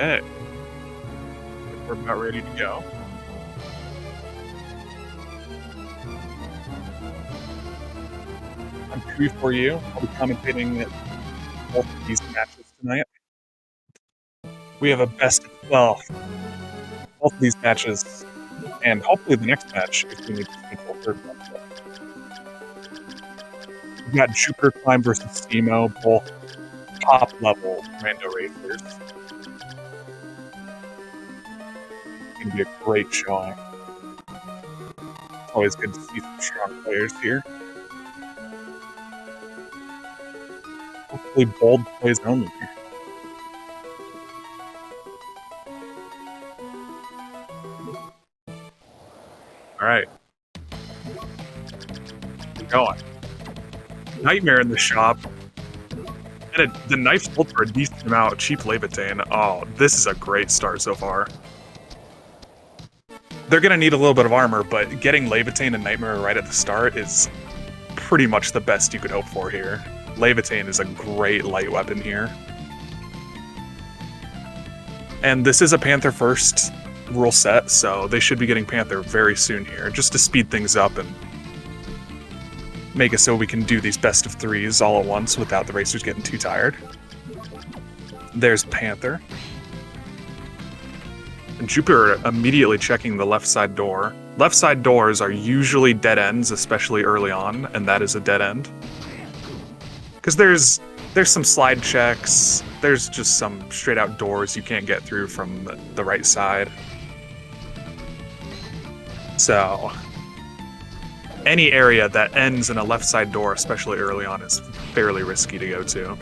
Okay. We're about ready to go. I'm Chewy for you. I'll be commentating both of these matches tonight. We have a best of 12. Both of these matches, and hopefully the next match if we need to control third one. We've got JupiterClimb versus cemo, both top level Rando racers. It's gonna be a great showing. It's always good to see some strong players here. Hopefully bold plays only. Alright. We're going. Nightmare in the shop. And the knife sold for a decent amount. Cheap Levitain. Oh, this is a great start so far. They're going to need a little bit of armor, but getting Levitain and Nightmare right at the start is pretty much the best you could hope for here. Levitain is a great light weapon here. And this is a Panther first rule set, so they should be getting Panther very soon here, just to speed things up and make it so we can do these best of threes all at once without the racers getting too tired. There's Panther. And Jupiter immediately checking the left side door. Left side doors are usually dead ends, especially early on, and that is a dead end. Because there's some slide checks, there's just some straight out doors you can't get through from the right side. So any area that ends in a left side door, especially early on, is fairly risky to go to.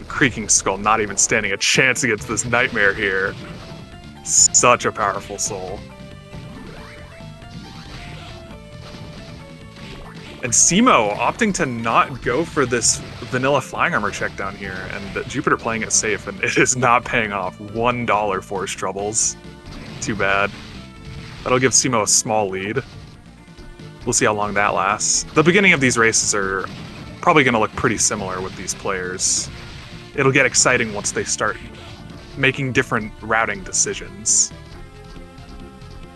Creaking Skull not even standing a chance against this Nightmare here. Such a powerful soul. And cemo opting to not go for this vanilla flying armor check down here, and Jupiter playing it safe, and it is not paying off. $1 Force Troubles. Too bad. That'll give cemo a small lead. We'll see how long that lasts. The beginning of these races are probably going to look pretty similar with these players. It'll get exciting once they start making different routing decisions.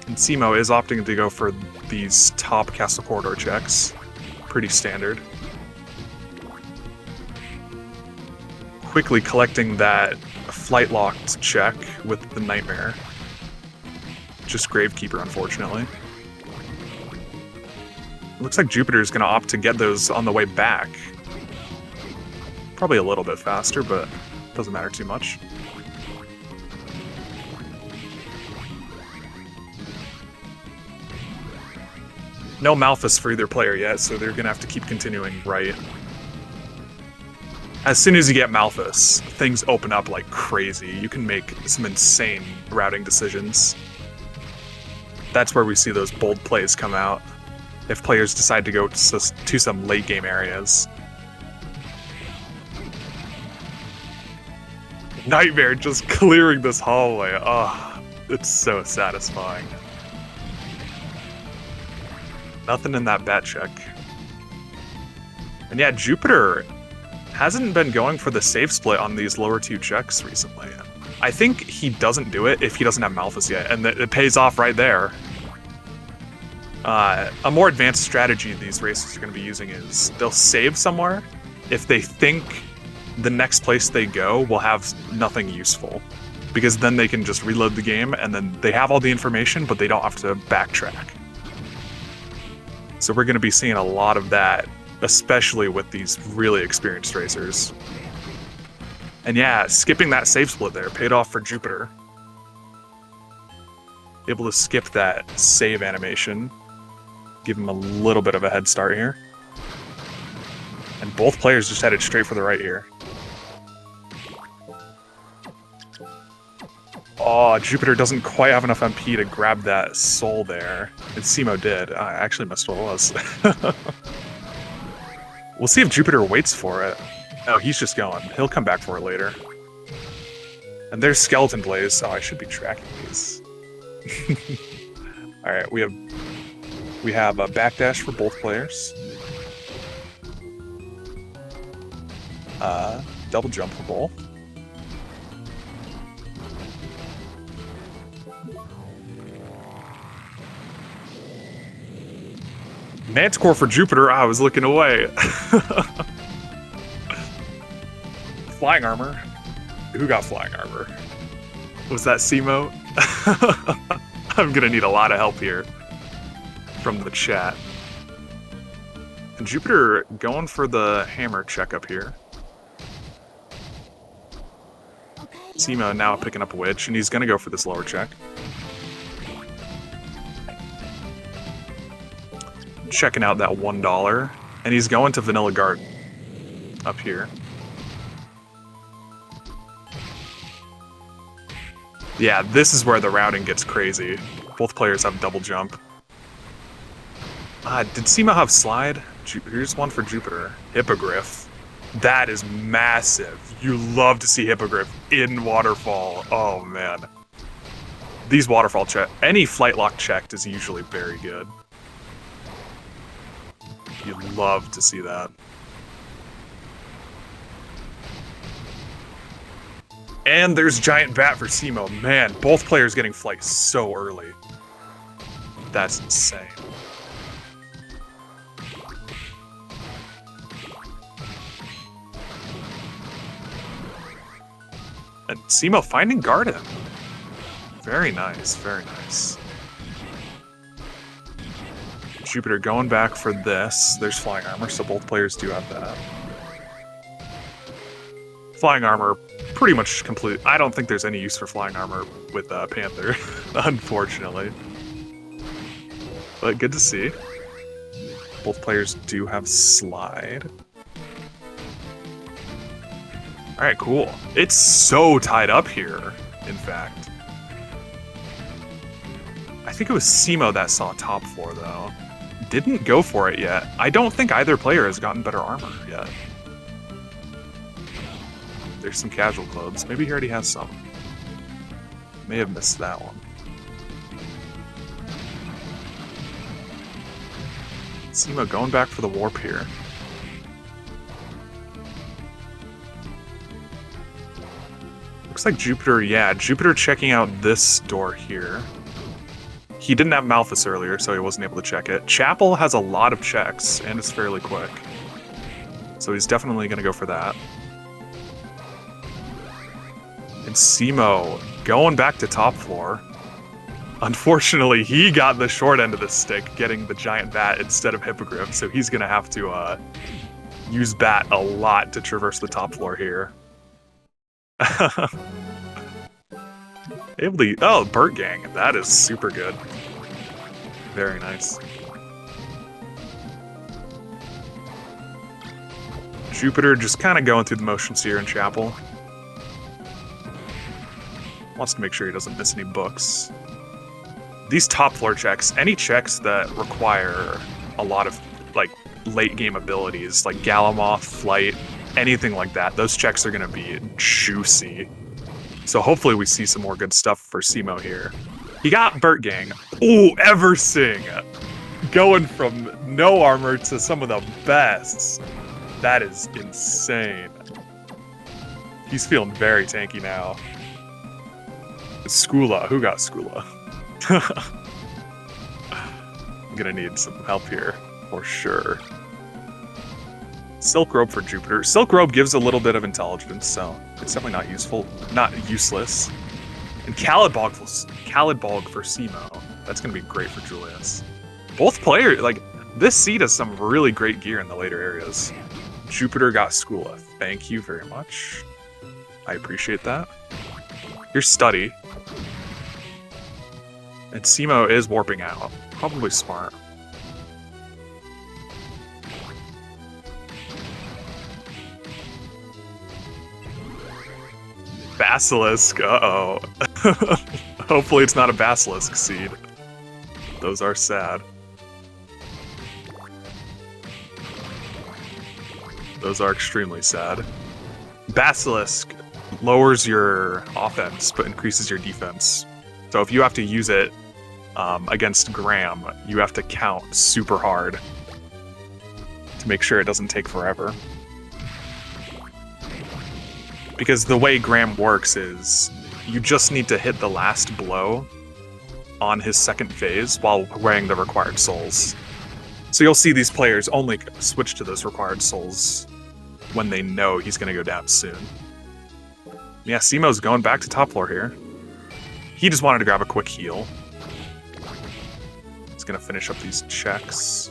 And cemo is opting to go for these top castle corridor checks. Pretty standard. Quickly collecting that flight locked check with the Nightmare. Just Gravekeeper, unfortunately. Looks like Jupiter's going to opt to get those on the way back. Probably a little bit faster, but doesn't matter too much. No Malphus for either player yet, so they're going to have to keep continuing right. As soon as you get Malphus, things open up like crazy. You can make some insane routing decisions. That's where we see those bold plays come out, if players decide to go to some late game areas. Nightmare just clearing this hallway. Oh, it's so satisfying. Nothing in that bat check. And yeah, Jupiter hasn't been going for the save split on these lower two checks recently. I think he doesn't do it if he doesn't have Malphus yet, and it pays off right there. A more advanced strategy these racers are going to be using is they'll save somewhere if they think the next place they go will have nothing useful. Because then they can just reload the game, and then they have all the information, but they don't have to backtrack. So we're going to be seeing a lot of that, especially with these really experienced racers. And yeah, skipping that save split there paid off for Jupiter. Able to skip that save animation. Give him a little bit of a head start here. And both players just headed straight for the right here. Oh, Jupiter doesn't quite have enough MP to grab that soul there. And cemo did. I actually missed what it was. We'll see if Jupiter waits for it. Oh, he's just going. He'll come back for it later. And there's Skeleton Blaze. Oh, I should be tracking these. Alright, we have a backdash for both players. double jumpable. Manticore for Jupiter. I was looking away. Flying armor. Who got flying armor? Was that cemo? I'm gonna need a lot of help here from the chat. And Jupiter going for the hammer check up here. Cemo now picking up a witch, and he's gonna go for this lower check. Checking out that $1, and he's going to Vanilla Garden up here. Yeah, this is where the routing gets crazy. Both players have double jump. Did cemo have slide? Here's one for Jupiter. Hippogriff. That is massive. You love to see Hippogriff in Waterfall. Oh, man. These Waterfall check, any flight lock checked is usually very good. You love to see that. And there's Giant Bat for cemo. Man, both players getting flight so early. That's insane. And cemo finding Garden. Very nice, very nice. Jupiter going back for this. There's flying armor, so both players do have that. Flying armor, pretty much complete. I don't think there's any use for flying armor with Panther, unfortunately. But good to see. Both players do have slide. Alright, cool. It's so tied up here, in fact. I think it was cemo that saw top floor, though. Didn't go for it yet. I don't think either player has gotten better armor yet. There's some casual clothes. Maybe he already has some. May have missed that one. cemo going back for the warp here. Looks like Jupiter, yeah, Jupiter checking out this door here. He didn't have Malthus earlier, so he wasn't able to check it. Chapel has a lot of checks, and is fairly quick. So he's definitely going to go for that. And cemo going back to top floor. Unfortunately, he got the short end of the stick, getting the Giant Bat instead of Hippogriff, so he's going to have to use Bat a lot to traverse the top floor here. Able to, oh, Burt Gang, that is super good. Very nice. Jupiter just kind of going through the motions here in Chapel. Wants to make sure he doesn't miss any books. These top floor checks, any checks that require a lot of like late game abilities, like Galamoth, Flight, anything like that, those checks are going to be juicy. So hopefully we see some more good stuff for cemo here. He got Burt Gang. Ooh, Eversing! Going from no armor to some of the best. That is insane. He's feeling very tanky now. Skula, who got Skula? I'm gonna need some help here, for sure. Silk Robe for Jupiter. Silk Robe gives a little bit of intelligence, so it's definitely not useful, not useless. And Calidbog for cemo. That's gonna be great for Julius. Both players, like, this seed has some really great gear in the later areas. Jupiter got Skula. Thank you very much. I appreciate that. Here's Study. And cemo is warping out. Probably smart. Basilisk, uh-oh. Hopefully it's not a Basilisk seed. Those are sad. Those are extremely sad. Basilisk lowers your offense, but increases your defense. So if you have to use it against Graham, you have to count super hard to make sure it doesn't take forever. Because the way Graham works is you just need to hit the last blow on his second phase while wearing the required souls. So you'll see these players only switch to those required souls when they know he's going to go down soon. Yeah, Cemo's going back to top floor here. He just wanted to grab a quick heal. He's going to finish up these checks.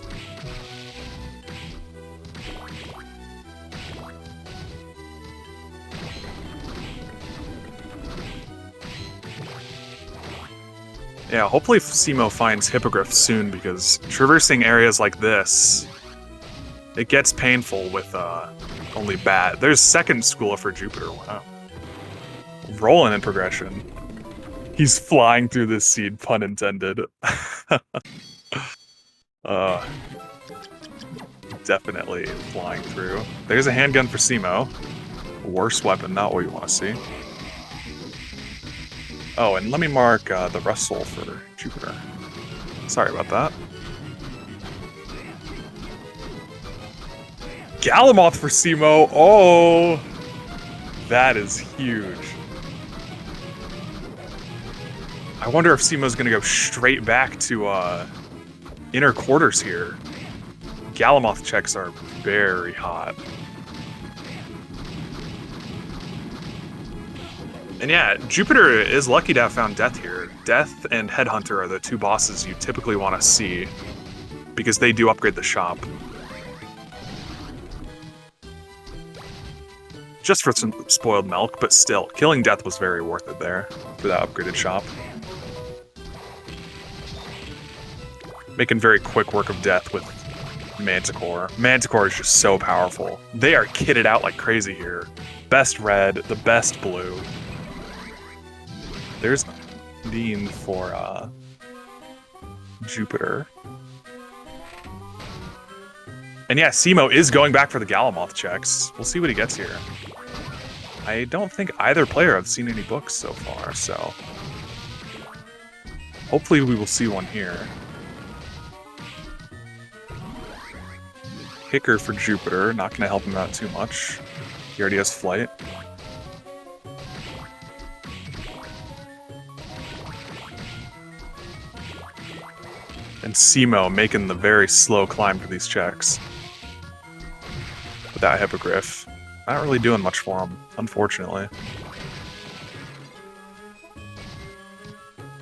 Yeah, hopefully Cemo finds Hippogriff soon, because traversing areas like this, it gets painful with only bat. There's second schooler for Jupiter. Wow. Rolling in progression. He's flying through this seed, pun intended. Definitely flying through. There's a handgun for Cemo. Worst weapon, not what you want to see. Oh, and let me mark the Rust Soul for Jupiter. Sorry about that. Galamoth for Cemo. Oh, that is huge. I wonder if Cemo's going to go straight back to inner quarters here. Galamoth checks are very hot. And yeah, Jupiter is lucky to have found Death here. Death and Headhunter are the two bosses you typically want to see, because they do upgrade the shop. Just for some spoiled milk, but still, killing Death was very worth it there for that upgraded shop. Making very quick work of Death with Manticore. Manticore is just so powerful. They are kitted out like crazy here. Best red, the best blue. There's Dean for Jupiter. And yeah, Cemo is going back for the Galamoth checks. We'll see what he gets here. I don't think either player have seen any books so far, so hopefully we will see one here. Kicker for Jupiter, not going to help him out too much. He already has flight. And Cemo making the very slow climb for these checks. With that Hippogriff. Not really doing much for him, unfortunately.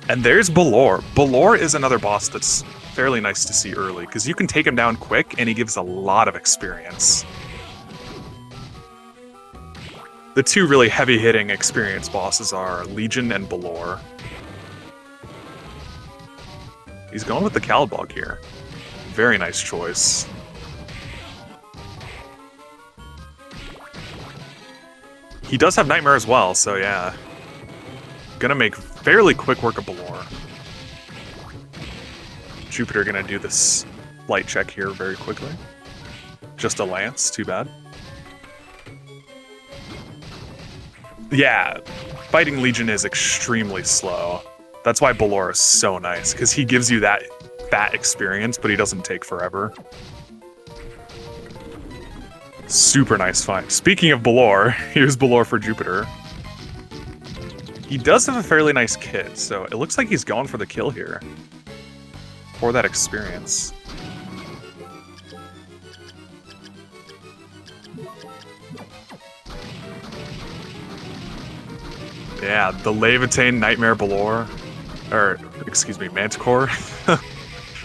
And there's Balor. Balor is another boss that's fairly nice to see early, because you can take him down quick and he gives a lot of experience. The two really heavy-hitting experience bosses are Legion and Balor. He's going with the Calibog here. Very nice choice. He does have Nightmare as well, so yeah. Gonna make fairly quick work of Balor. Jupiter gonna do this light check here very quickly. Just a lance, too bad. Yeah, fighting Legion is extremely slow. That's why Balor is so nice, because he gives you that experience, but he doesn't take forever. Super nice fight. Speaking of Balor, here's Balor for Jupiter. He does have a fairly nice kit, so it looks like he's going for the kill here. For that experience. Yeah, the Levitain Nightmare Balor. Or, excuse me, Manticore.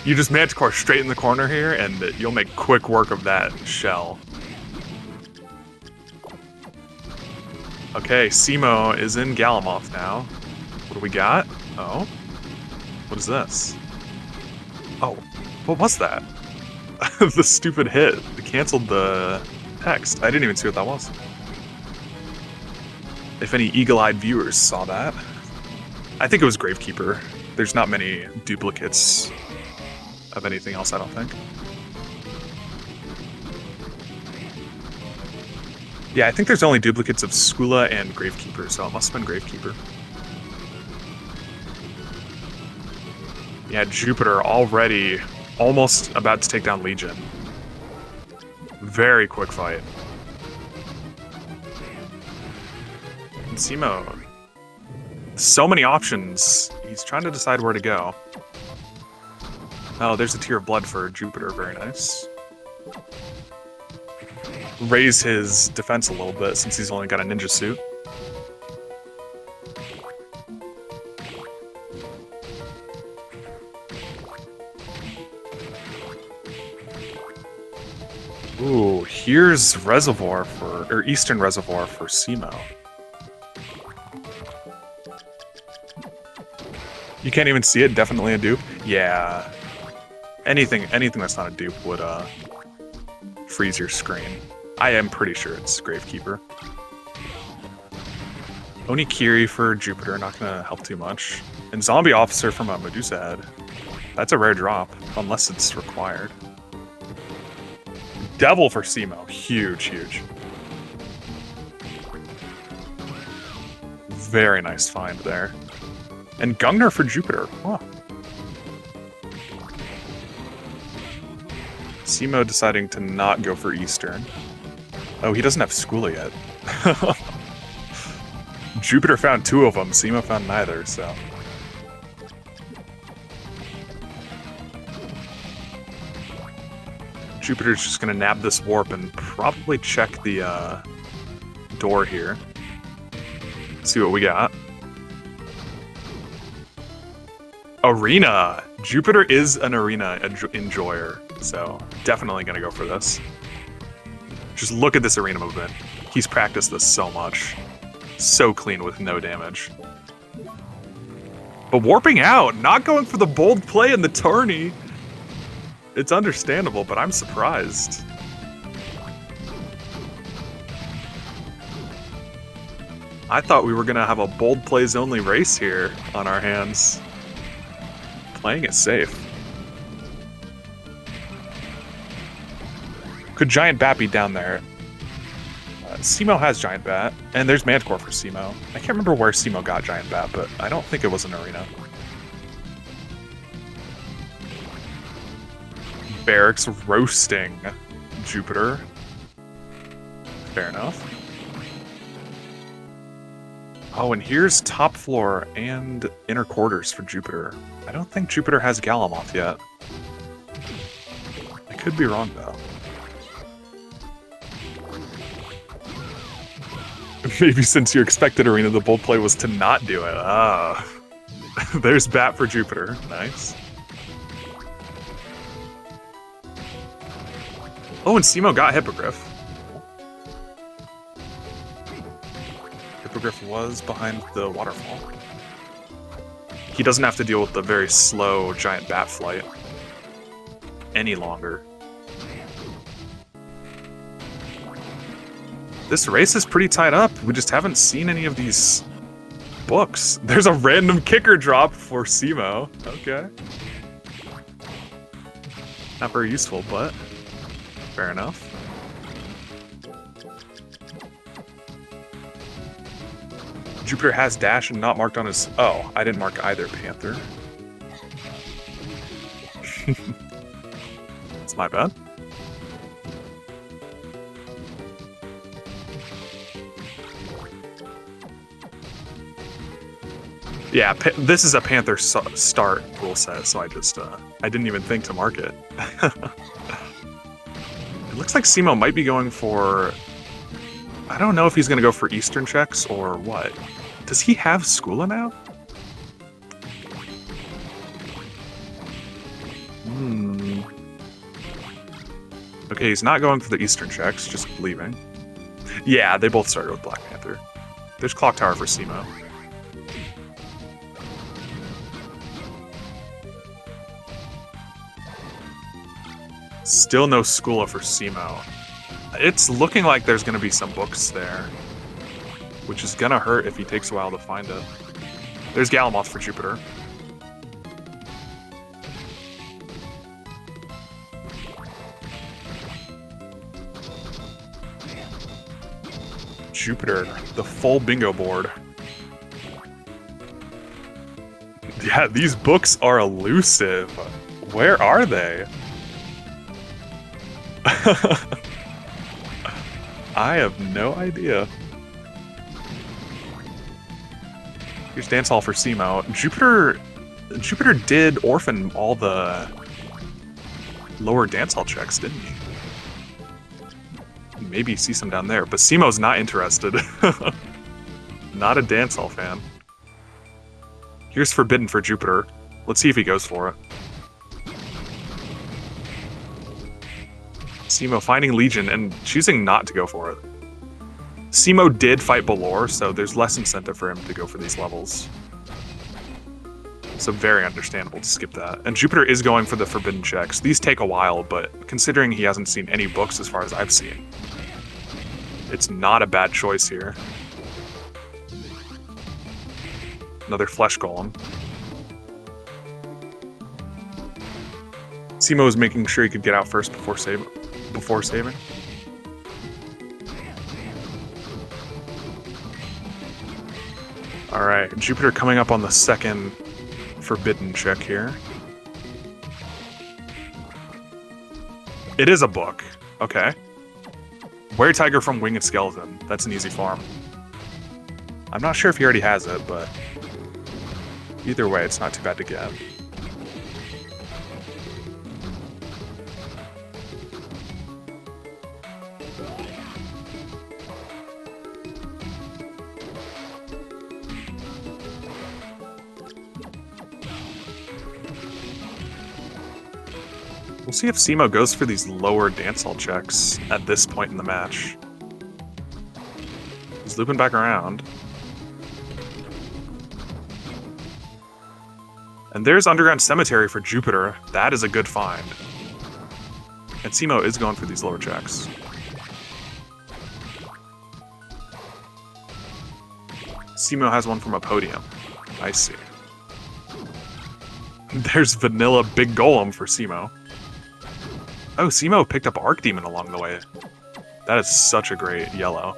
You just Manticore straight in the corner here, and you'll make quick work of that shell. Okay, Cemo is in Galamoth now. What do we got? Oh. What is this? Oh, what was that? The stupid hit. It canceled the text. I didn't even see what that was. If any eagle-eyed viewers saw that. I think it was Gravekeeper. There's not many duplicates of anything else, I don't think. Yeah, I think there's only duplicates of Skula and Gravekeeper, so it must have been Gravekeeper. Yeah, Jupiter already almost about to take down Legion. Very quick fight. And cemo. So many options. He's trying to decide where to go. Oh, there's a Tear of Blood for Jupiter. Very nice. Raise his defense a little bit since he's only got a ninja suit. Ooh, here's Reservoir or Eastern Reservoir for cemo. You can't even see it, definitely a dupe. Yeah. Anything that's not a dupe would freeze your screen. I am pretty sure it's Gravekeeper. Onikiri for Jupiter, not gonna help too much. And Zombie Officer from a Medusa Head. That's a rare drop, unless it's required. Devil for cemo, huge, huge. Very nice find there. And Gungner for Jupiter, huh. Cemo deciding to not go for Eastern. Oh, he doesn't have Skula yet. Jupiter found 2 of them, cemo found neither, so. Jupiter's just gonna nab this warp and probably check the door here. See what we got. Arena! Jupiter is an arena enjoyer, so definitely gonna go for this. Just look at this arena movement. He's practiced this so much. So clean with no damage. But warping out, not going for the bold play in the tourney. It's understandable, but I'm surprised. I thought we were gonna have a bold plays only race here on our hands. Playing it safe. Could Giant Bat be down there? Cemo has Giant Bat, and there's Manticore for cemo. I can't remember where cemo got Giant Bat, but I don't think it was an arena. Barracks roasting Jupiter. Fair enough. Oh, and here's top floor and inner quarters for Jupiter. I don't think Jupiter has Galamoth yet. I could be wrong, though. Maybe since your expected arena, the bold play was to not do it. Ah. There's Bat for Jupiter. Nice. Oh, and cemo got Hippogriff. Hippogriff was behind the waterfall. He doesn't have to deal with the very slow giant bat flight any longer. This race is pretty tied up. We just haven't seen any of these books. There's a random kicker drop for cemo. Okay. Not very useful, but fair enough. Jupiter has dash and not marked on his... Oh, I didn't mark either Panther. It's my bad. Yeah, this is a Panther start rule set, so I just, I didn't even think to mark it. It looks like cemo might be going for... I don't know if he's going to go for Eastern checks or what. Does he have Skula now? Okay, he's not going for the Eastern checks, just leaving. Yeah, they both started with Black Panther. There's Clock Tower for cemo. Still no Skula for cemo. It's looking like there's going to be some books there, which is going to hurt if he takes a while to find it. There's Galamoth for Jupiter. Jupiter, the full bingo board. Yeah, these books are elusive. Where are they? I have no idea. Here's Dance Hall for cemo. Jupiter did orphan all the lower Dance Hall checks, didn't he? Maybe see some down there, but cemo's not interested. Not a Dance Hall fan. Here's Forbidden for Jupiter. Let's see if he goes for it. Cemo finding Legion and choosing not to go for it. Cemo did fight Balor, so there's less incentive for him to go for these levels. So very understandable to skip that. And Jupiter is going for the Forbidden checks. These take a while, but considering he hasn't seen any books as far as I've seen, it's not a bad choice here. Another Flesh Golem. Cemo was making sure he could get out first before saving. Alright, Jupiter coming up on the second Forbidden check here. It is a book. Okay. Were-Tiger from Winged Skeleton. That's an easy farm. I'm not sure if he already has it, but either way, it's not too bad to get. We'll see if Cemo goes for these lower Dance Hall checks at this point in the match. He's looping back around. And there's Underground Cemetery for Jupiter. That is a good find. And Cemo is going for these lower checks. Cemo has one from a podium. I see. There's Vanilla Big Golem for Cemo. Oh, Cemo picked up Archdemon along the way. That is such a great yellow.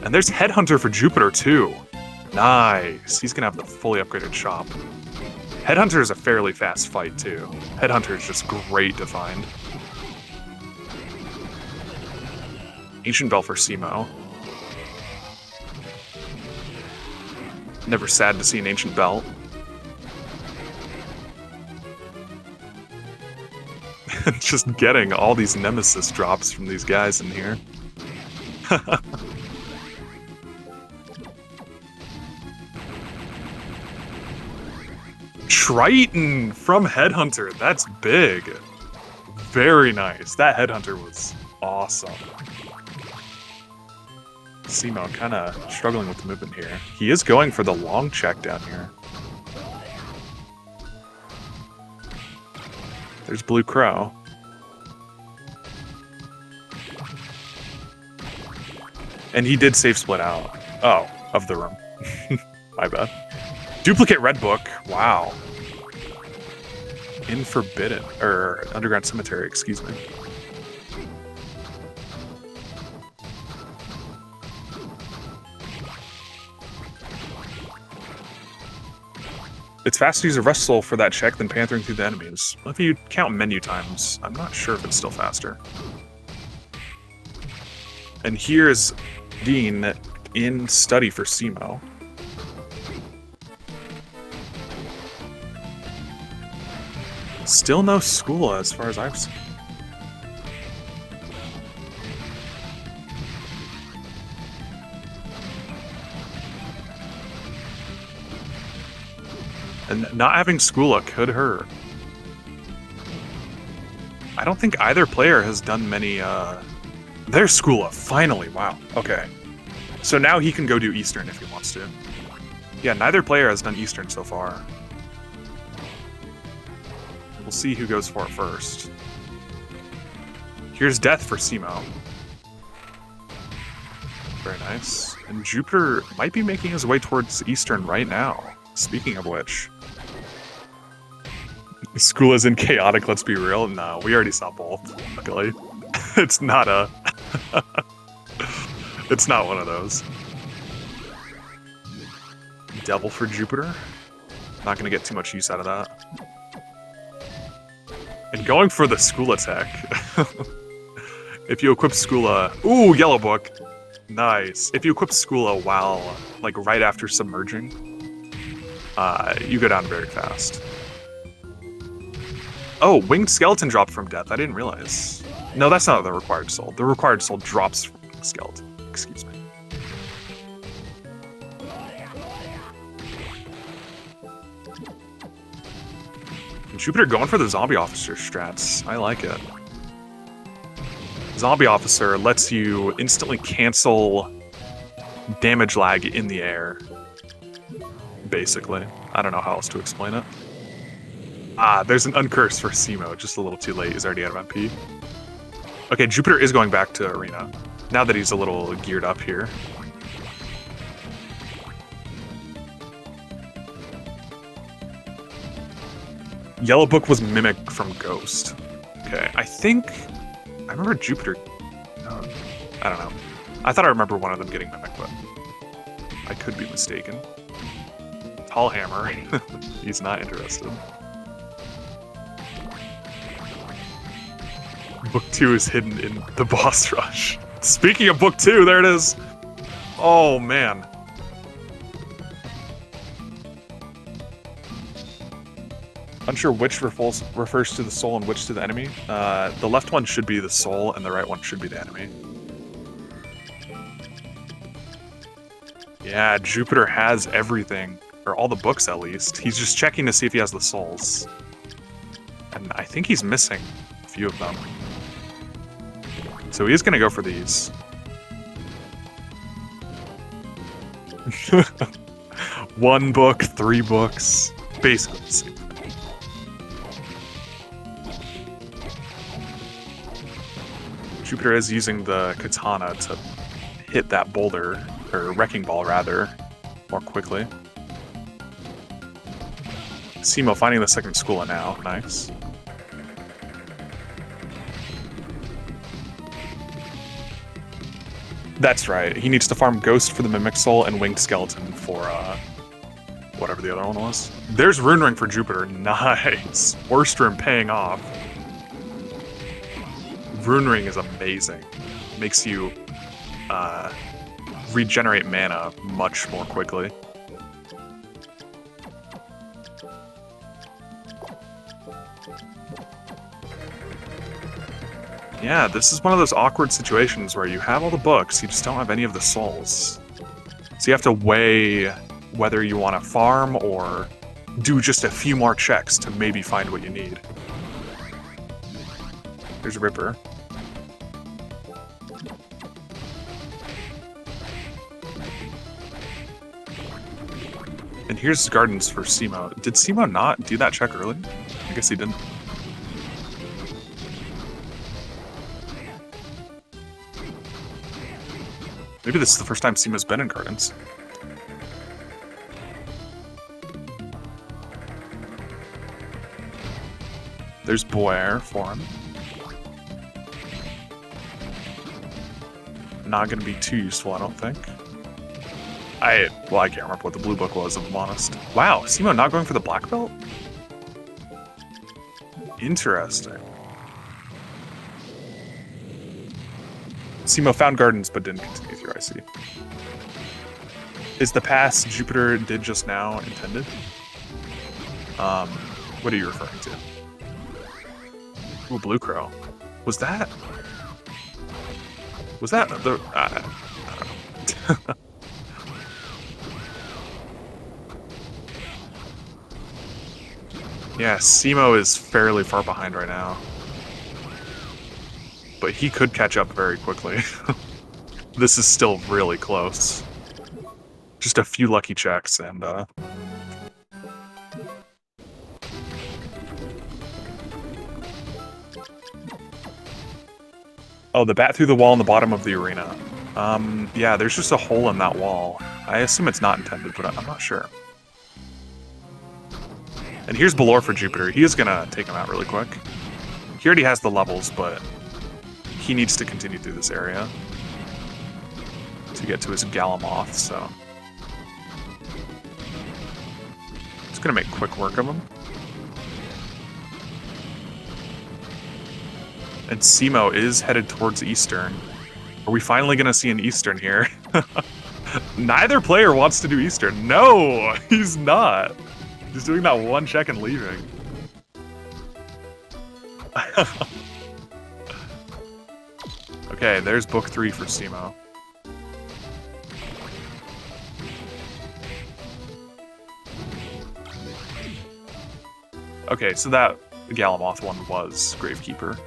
And there's Headhunter for Jupiter, too. Nice. He's going to have the fully upgraded shop. Headhunter is a fairly fast fight, too. Headhunter is just great to find. Ancient Bell for Cemo. Never sad to see an Ancient Bell. Just getting all these Nemesis drops from these guys in here. Triton from Headhunter. That's big. Very nice. That Headhunter was awesome. Cemo kind of struggling with the movement here. He is going for the long check down here. There's Blue Crow. And he did save split out. Oh, of the room. My bad. Duplicate Red Book. Wow. In Forbidden. Or Underground Cemetery, excuse me. It's faster to use a Rust Soul for that check than panthering through the enemies. If you count menu times, I'm not sure if it's still faster. And here's Dean in Study for Cemo. Still no Skula as far as I've seen. And not having Skula could hurt. I don't think either player has done many, There's Skula, finally, wow, okay. So now he can go do Eastern if he wants to. Yeah, neither player has done Eastern so far. We'll see who goes for it first. Here's Death for Cemo. Very nice. And Jupiter might be making his way towards Eastern right now. Speaking of which. School is in chaotic, let's be real. No, we already saw both, luckily. It's not a... It's not one of those. Devil for Jupiter. Not gonna get too much use out of that. And going for the Skula tech. If you equip Skula... Ooh, Yellow Book. Nice. If you equip Skula while, like, right after submerging, you go down very fast. Oh, Winged Skeleton dropped from death. I didn't realize. No, that's not the required soul. The required soul drops from Winged Skeleton. Excuse me. Jupiter going for the Zombie Officer strats. I like it. Zombie Officer lets you instantly cancel damage lag in the air. Basically. I don't know how else to explain it. Ah, there's an uncurse for cemo. Just a little too late. He's already out of MP. Okay, Jupiter is going back to Arena. Now that he's a little geared up here. Yellow Book was Mimic from Ghost. Okay, I remember Jupiter. I don't know. I thought I remember one of them getting Mimic, but I could be mistaken. Tall Hammer. He's not interested. Book 2 is hidden in the boss rush. Speaking of Book 2, there it is. Oh, man. Unsure which refers to the soul and which to the enemy. The left one should be the soul, and the right one should be the enemy. Yeah, Jupiter has everything. Or all the books, at least. He's just checking to see if he has the souls. And I think he's missing a few of them. So he is going to go for these. One book, 3 books. Basically the same thing. Jupiter is using the katana to hit that boulder, or wrecking ball rather, more quickly. Cemo finding the second Skula now. Nice. That's right. He needs to farm Ghost for the Mimic Soul and Winged Skeleton for, whatever the other one was. There's Rune Ring for Jupiter. Nice. Worst Room paying off. Rune Ring is amazing. Makes you, regenerate mana much more quickly. Yeah, this is one of those awkward situations where you have all the books, you just don't have any of the souls. So you have to weigh whether you want to farm or do just a few more checks to maybe find what you need. There's Ripper. And here's Gardens for Cemo. Did Cemo not do that check early? I guess he didn't. Maybe this is the first time Cemo's been in Gardens. There's Boer for him. Not going to be too useful, I don't think. I can't remember what the blue book was, if I'm honest. Wow, Cemo not going for the black belt? Interesting. Cemo found Gardens, but didn't continue through, I see. Is the pass Jupiter did just now intended? What are you referring to? Ooh, Blue Crow. Was that the... I don't know. Yeah, Cemo is fairly far behind right now. But he could catch up very quickly. This is still really close. Just a few lucky checks and Oh, the bat through the wall in the bottom of the arena. Yeah, there's just a hole in that wall. I assume it's not intended, but I'm not sure. And here's Belor for Jupiter. He is gonna take him out really quick. He already has the levels, but he needs to continue through this area to get to his Galamoth, so just gonna make quick work of him. And Cemo is headed towards Eastern. Are we finally gonna see an Eastern here? Neither player wants to do Eastern. No, he's not. He's doing that one check and leaving. Okay, there's book 3 for cemo. Okay, so that Galamoth one was Gravekeeper.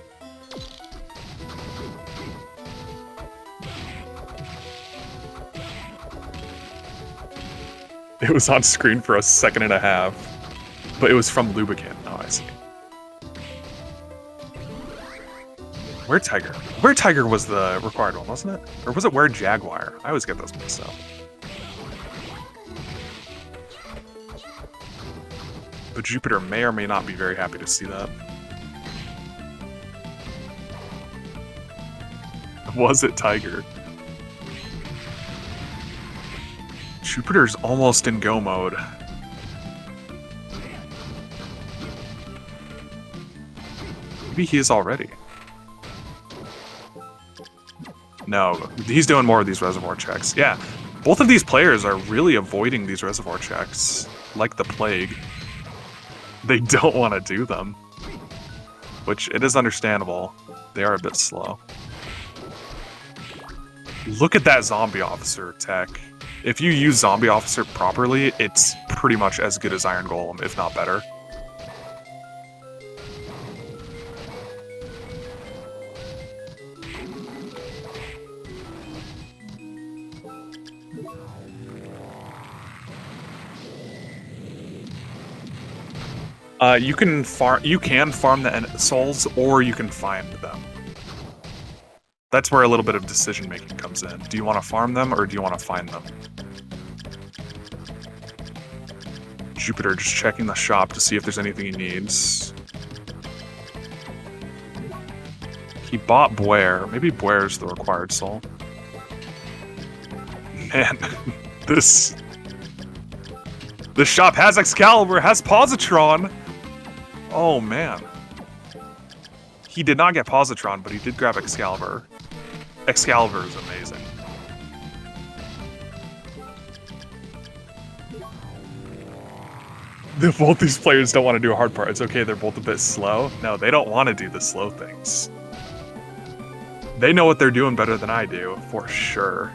It was on screen for a second and a half, but it was from Lubricant. Oh, I see. Where Tiger? Where Tiger was the required one, wasn't it? Or was it Where Jaguar? I always get those mixed up. But Jupiter may or may not be very happy to see that. Was it Tiger? Jupiter's almost in go mode. Maybe he is already. No, he's doing more of these reservoir checks. Yeah, both of these players are really avoiding these reservoir checks like the plague. They don't want to do them, which it is understandable. They are a bit slow. Look at that Zombie Officer tech. If you use Zombie Officer properly, it's pretty much as good as Iron Golem, if not better. You can farm the souls, or you can find them. That's where a little bit of decision making comes in. Do you want to farm them, or do you want to find them? Jupiter just checking the shop to see if there's anything he needs. He bought Blair. Maybe Blair's the required soul. Man, this shop has Excalibur, has Positron. Oh man. He did not get Positron, but he did grab Excalibur. Excalibur is amazing. Both these players don't want to do a hard part. It's okay, they're both a bit slow. No, they don't want to do the slow things. They know what they're doing better than I do, for sure.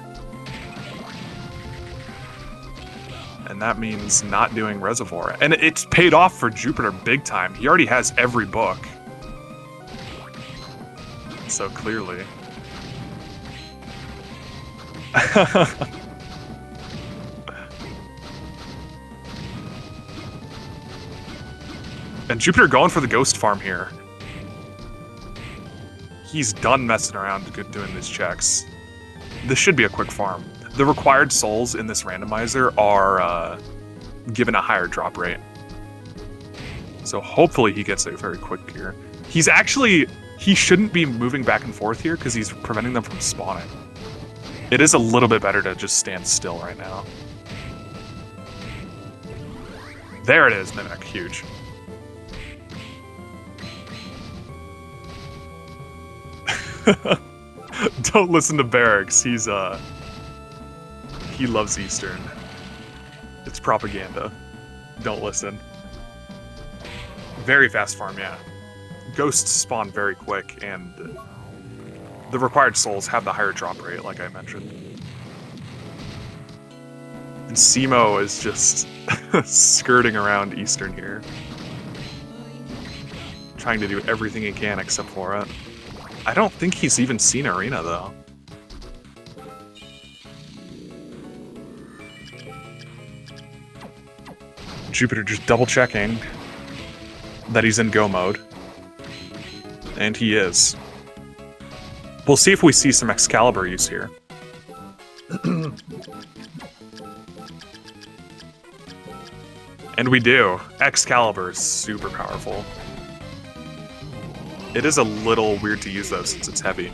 And that means not doing Reservoir. And it's paid off for Jupiter big time. He already has every book. So clearly. And Jupiter going for the ghost farm here. He's done messing around doing these checks. This should be a quick farm. The required souls in this randomizer are given a higher drop rate. So hopefully he gets it very quick here. He shouldn't be moving back and forth here because he's preventing them from spawning. It is a little bit better to just stand still right now. There it is, Mimic, huge. Don't listen to Barracks, he loves Eastern. It's propaganda. Don't listen. Very fast farm, yeah. Ghosts spawn very quick, and the required souls have the higher drop rate, like I mentioned. And cemo is just skirting around Eastern here. Trying to do everything he can except for it. I don't think he's even seen Arena, though. Jupiter just double checking that he's in go mode. And he is. We'll see if we see some Excalibur use here. And we do. Excalibur is super powerful. It is a little weird to use though since it's heavy.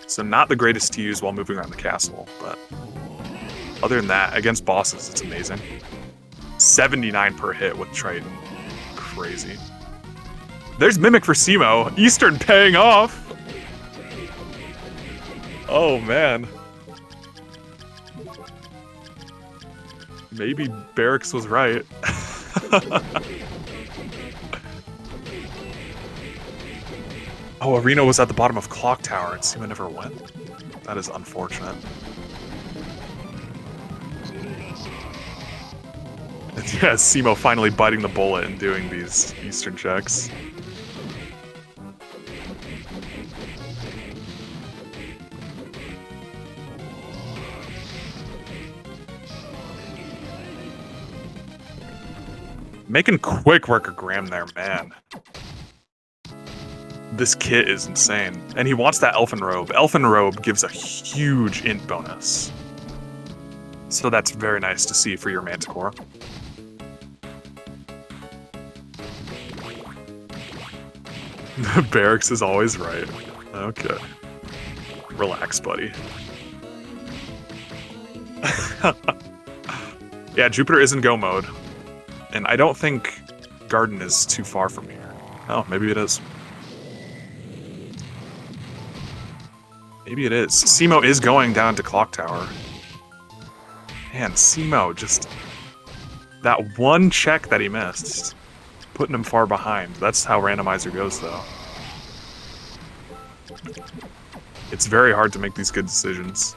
So not the greatest to use while moving around the castle, but other than that, against bosses, it's amazing. 79 per hit with Triton. Crazy. There's Mimic for cemo. Eastern paying off. Oh, man. Maybe Barracks was right. Oh, Arena was at the bottom of Clock Tower and Cemo never went. That is unfortunate. Yeah, Cemo finally biting the bullet and doing these Eastern checks. Making quick work of Graham there, man. This kit is insane. And he wants that Elfin Robe. Elfin Robe gives a huge int bonus. So that's very nice to see for your Manticore. Barracks is always right. Okay. Relax, buddy. Yeah, Jupiter is in go mode. And I don't think Garden is too far from here. Oh, maybe it is. Maybe it is. Cemo is going down to Clock Tower. Man, Cemo just... That one check that he missed. Putting him far behind. That's how Randomizer goes, though. It's very hard to make these good decisions.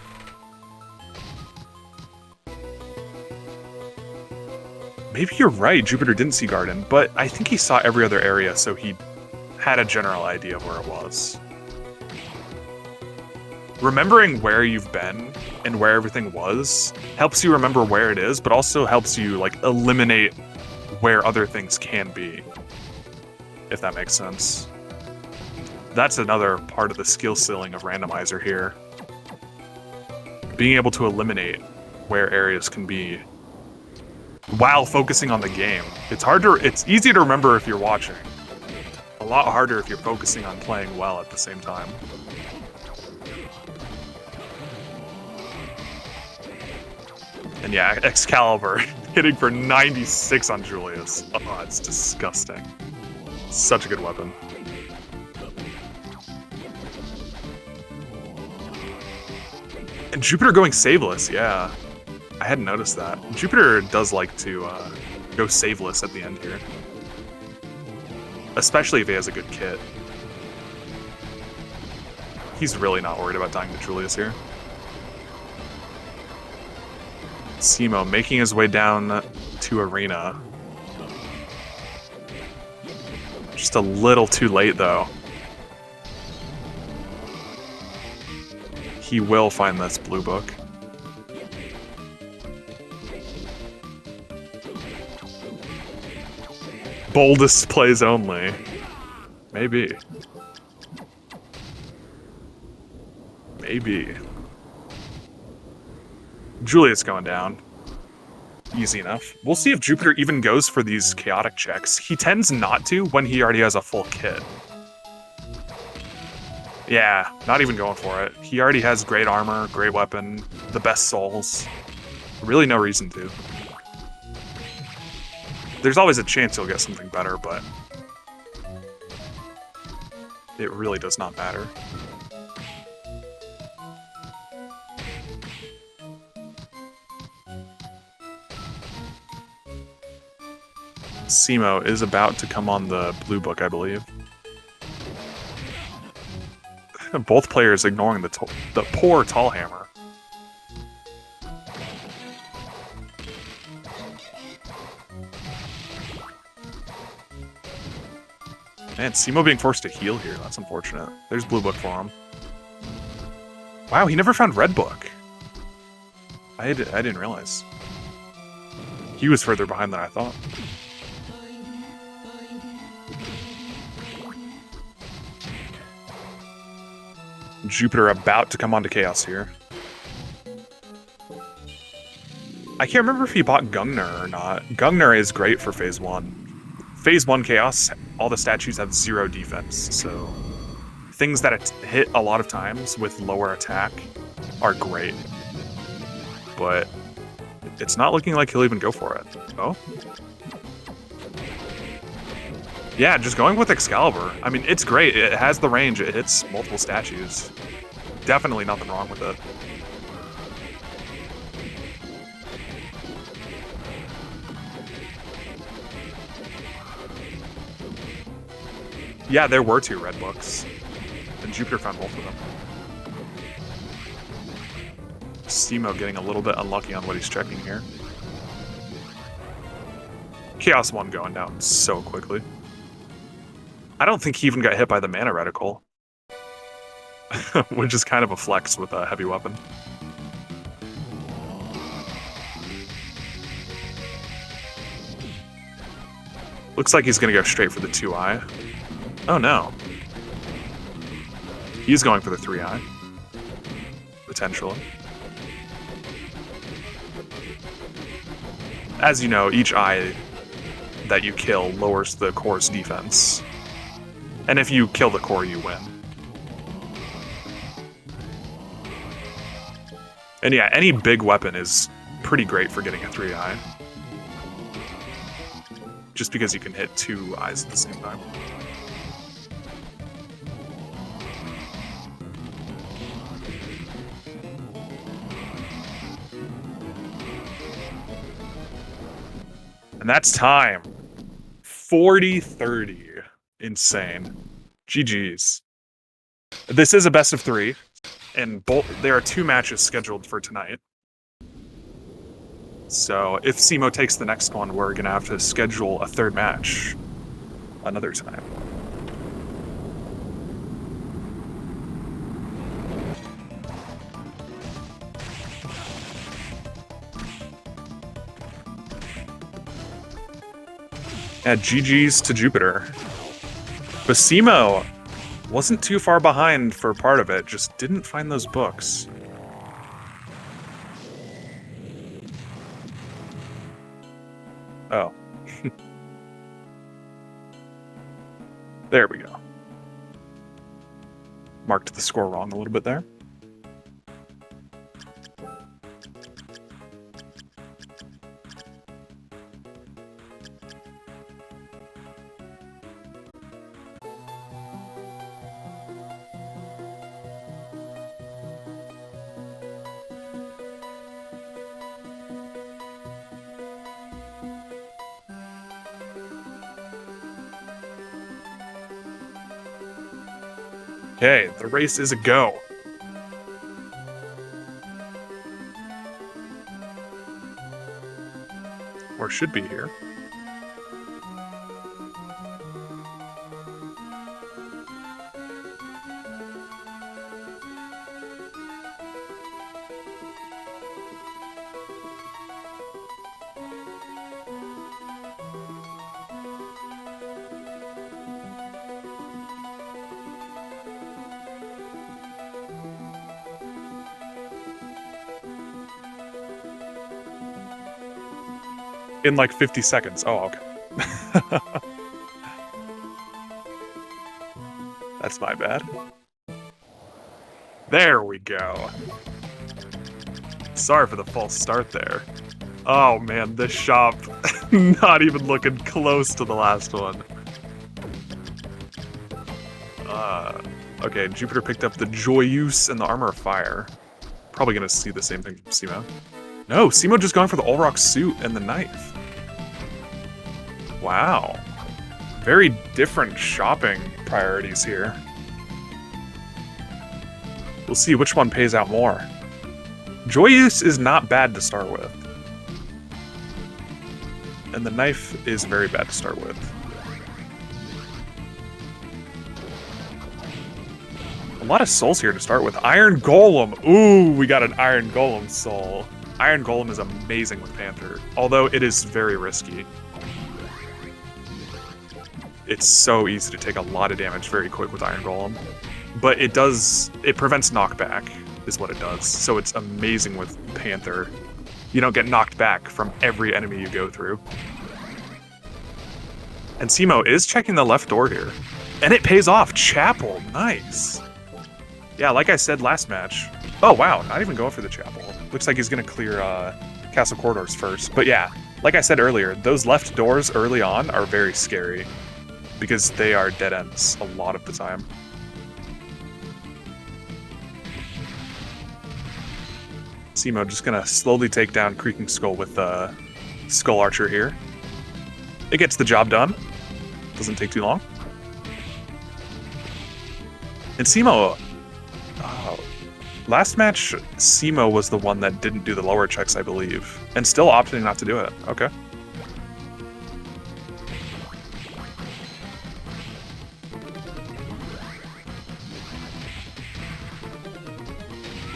Maybe you're right, Jupiter didn't see Garden, but I think he saw every other area, so he had a general idea of where it was. Remembering where you've been and where everything was helps you remember where it is, but also helps you, like, eliminate where other things can be, if that makes sense. That's another part of the skill ceiling of Randomizer here. Being able to eliminate where areas can be while focusing on the game. It's easy to remember if you're watching. A lot harder if you're focusing on playing well at the same time. And yeah, Excalibur hitting for 96 on Julius. Oh, it's disgusting. Such a good weapon. And Jupiter going saveless, yeah. I hadn't noticed that. Jupiter does like to go saveless at the end here. Especially if he has a good kit. He's really not worried about dying to Julius here. Cemo making his way down to Arena. Just a little too late, though. He will find this blue book. Boldest plays only. Maybe. Maybe. Julius going down. Easy enough. We'll see if Jupiter even goes for these chaotic checks. He tends not to when he already has a full kit. Yeah, not even going for it. He already has great armor, great weapon, the best souls. Really no reason to. There's always a chance he'll get something better, but it really does not matter. Cemo is about to come on the blue book, I believe. Both players ignoring the poor tall hammer. Man, Cemo being forced to heal here. That's unfortunate. There's blue book for him. Wow, he never found red book. I didn't realize. He was further behind than I thought. Jupiter about to come onto Chaos here. I can't remember if he bought Gungner or not. Gungner is great for Phase 1. Phase 1 Chaos, all the statues have 0 defense, so things that hit a lot of times with lower attack are great. But it's not looking like he'll even go for it. Oh? Yeah, just going with Excalibur. I mean, it's great. It has the range. It hits multiple statues. definitely nothing wrong with it. Yeah, there were 2 red books, and Jupiter found both of them. Cemo getting a little bit unlucky on what he's checking here. Chaos 1 going down so quickly. I don't think he even got hit by the mana reticle, which is kind of a flex with a heavy weapon. Looks like he's going to go straight for the 2-eye. Oh no. He's going for the 3-eye. Potentially. As you know, each eye that you kill lowers the core's defense. And if you kill the core, you win. And yeah, any big weapon is pretty great for getting a 3-eye. Just because you can hit 2 eyes at the same time. And that's time. 40-30. Insane. GG's. This is a best of 3, and there are 2 matches scheduled for tonight. So if Cemo takes the next one, we're gonna have to schedule a 3rd match another time. Yeah, GG's to Jupiter. But Cemo wasn't too far behind for part of it, just didn't find those books. Oh. There we go. Marked the score wrong a little bit there. Okay, the race is a go. Or should be here. In like 50 seconds. Oh, okay. That's my bad. There we go. Sorry for the false start there. Oh man, this shop, not even looking close to the last one. Okay, Jupiter picked up the Joyeuse and the Armor of Fire. Probably gonna see the same thing from Cemo. No, Cemo just going for the Olrock suit and the knife. Wow. Very different shopping priorities here. We'll see which one pays out more. Joyeuse is not bad to start with. And the knife is very bad to start with. A lot of souls here to start with. Iron Golem. Ooh, we got an Iron Golem soul. Iron Golem is amazing with Panther, although it is very risky. It's so easy to take a lot of damage very quick with Iron Golem. But it prevents knockback, is what it does. So it's amazing with Panther. You don't get knocked back from every enemy you go through. And Cemo is checking the left door here. And it pays off. Chapel, nice. Yeah, like I said last match. Oh wow, not even going for the chapel. Looks like he's gonna clear castle corridors first. But yeah, like I said earlier, those left doors early on are very scary because they are dead ends a lot of the time. Cemo just gonna slowly take down Creaking Skull with Skull Archer here. It gets the job done. Doesn't take too long. And Cemo, last match, Cemo was the one that didn't do the lower checks, I believe, and still opting not to do it. Okay.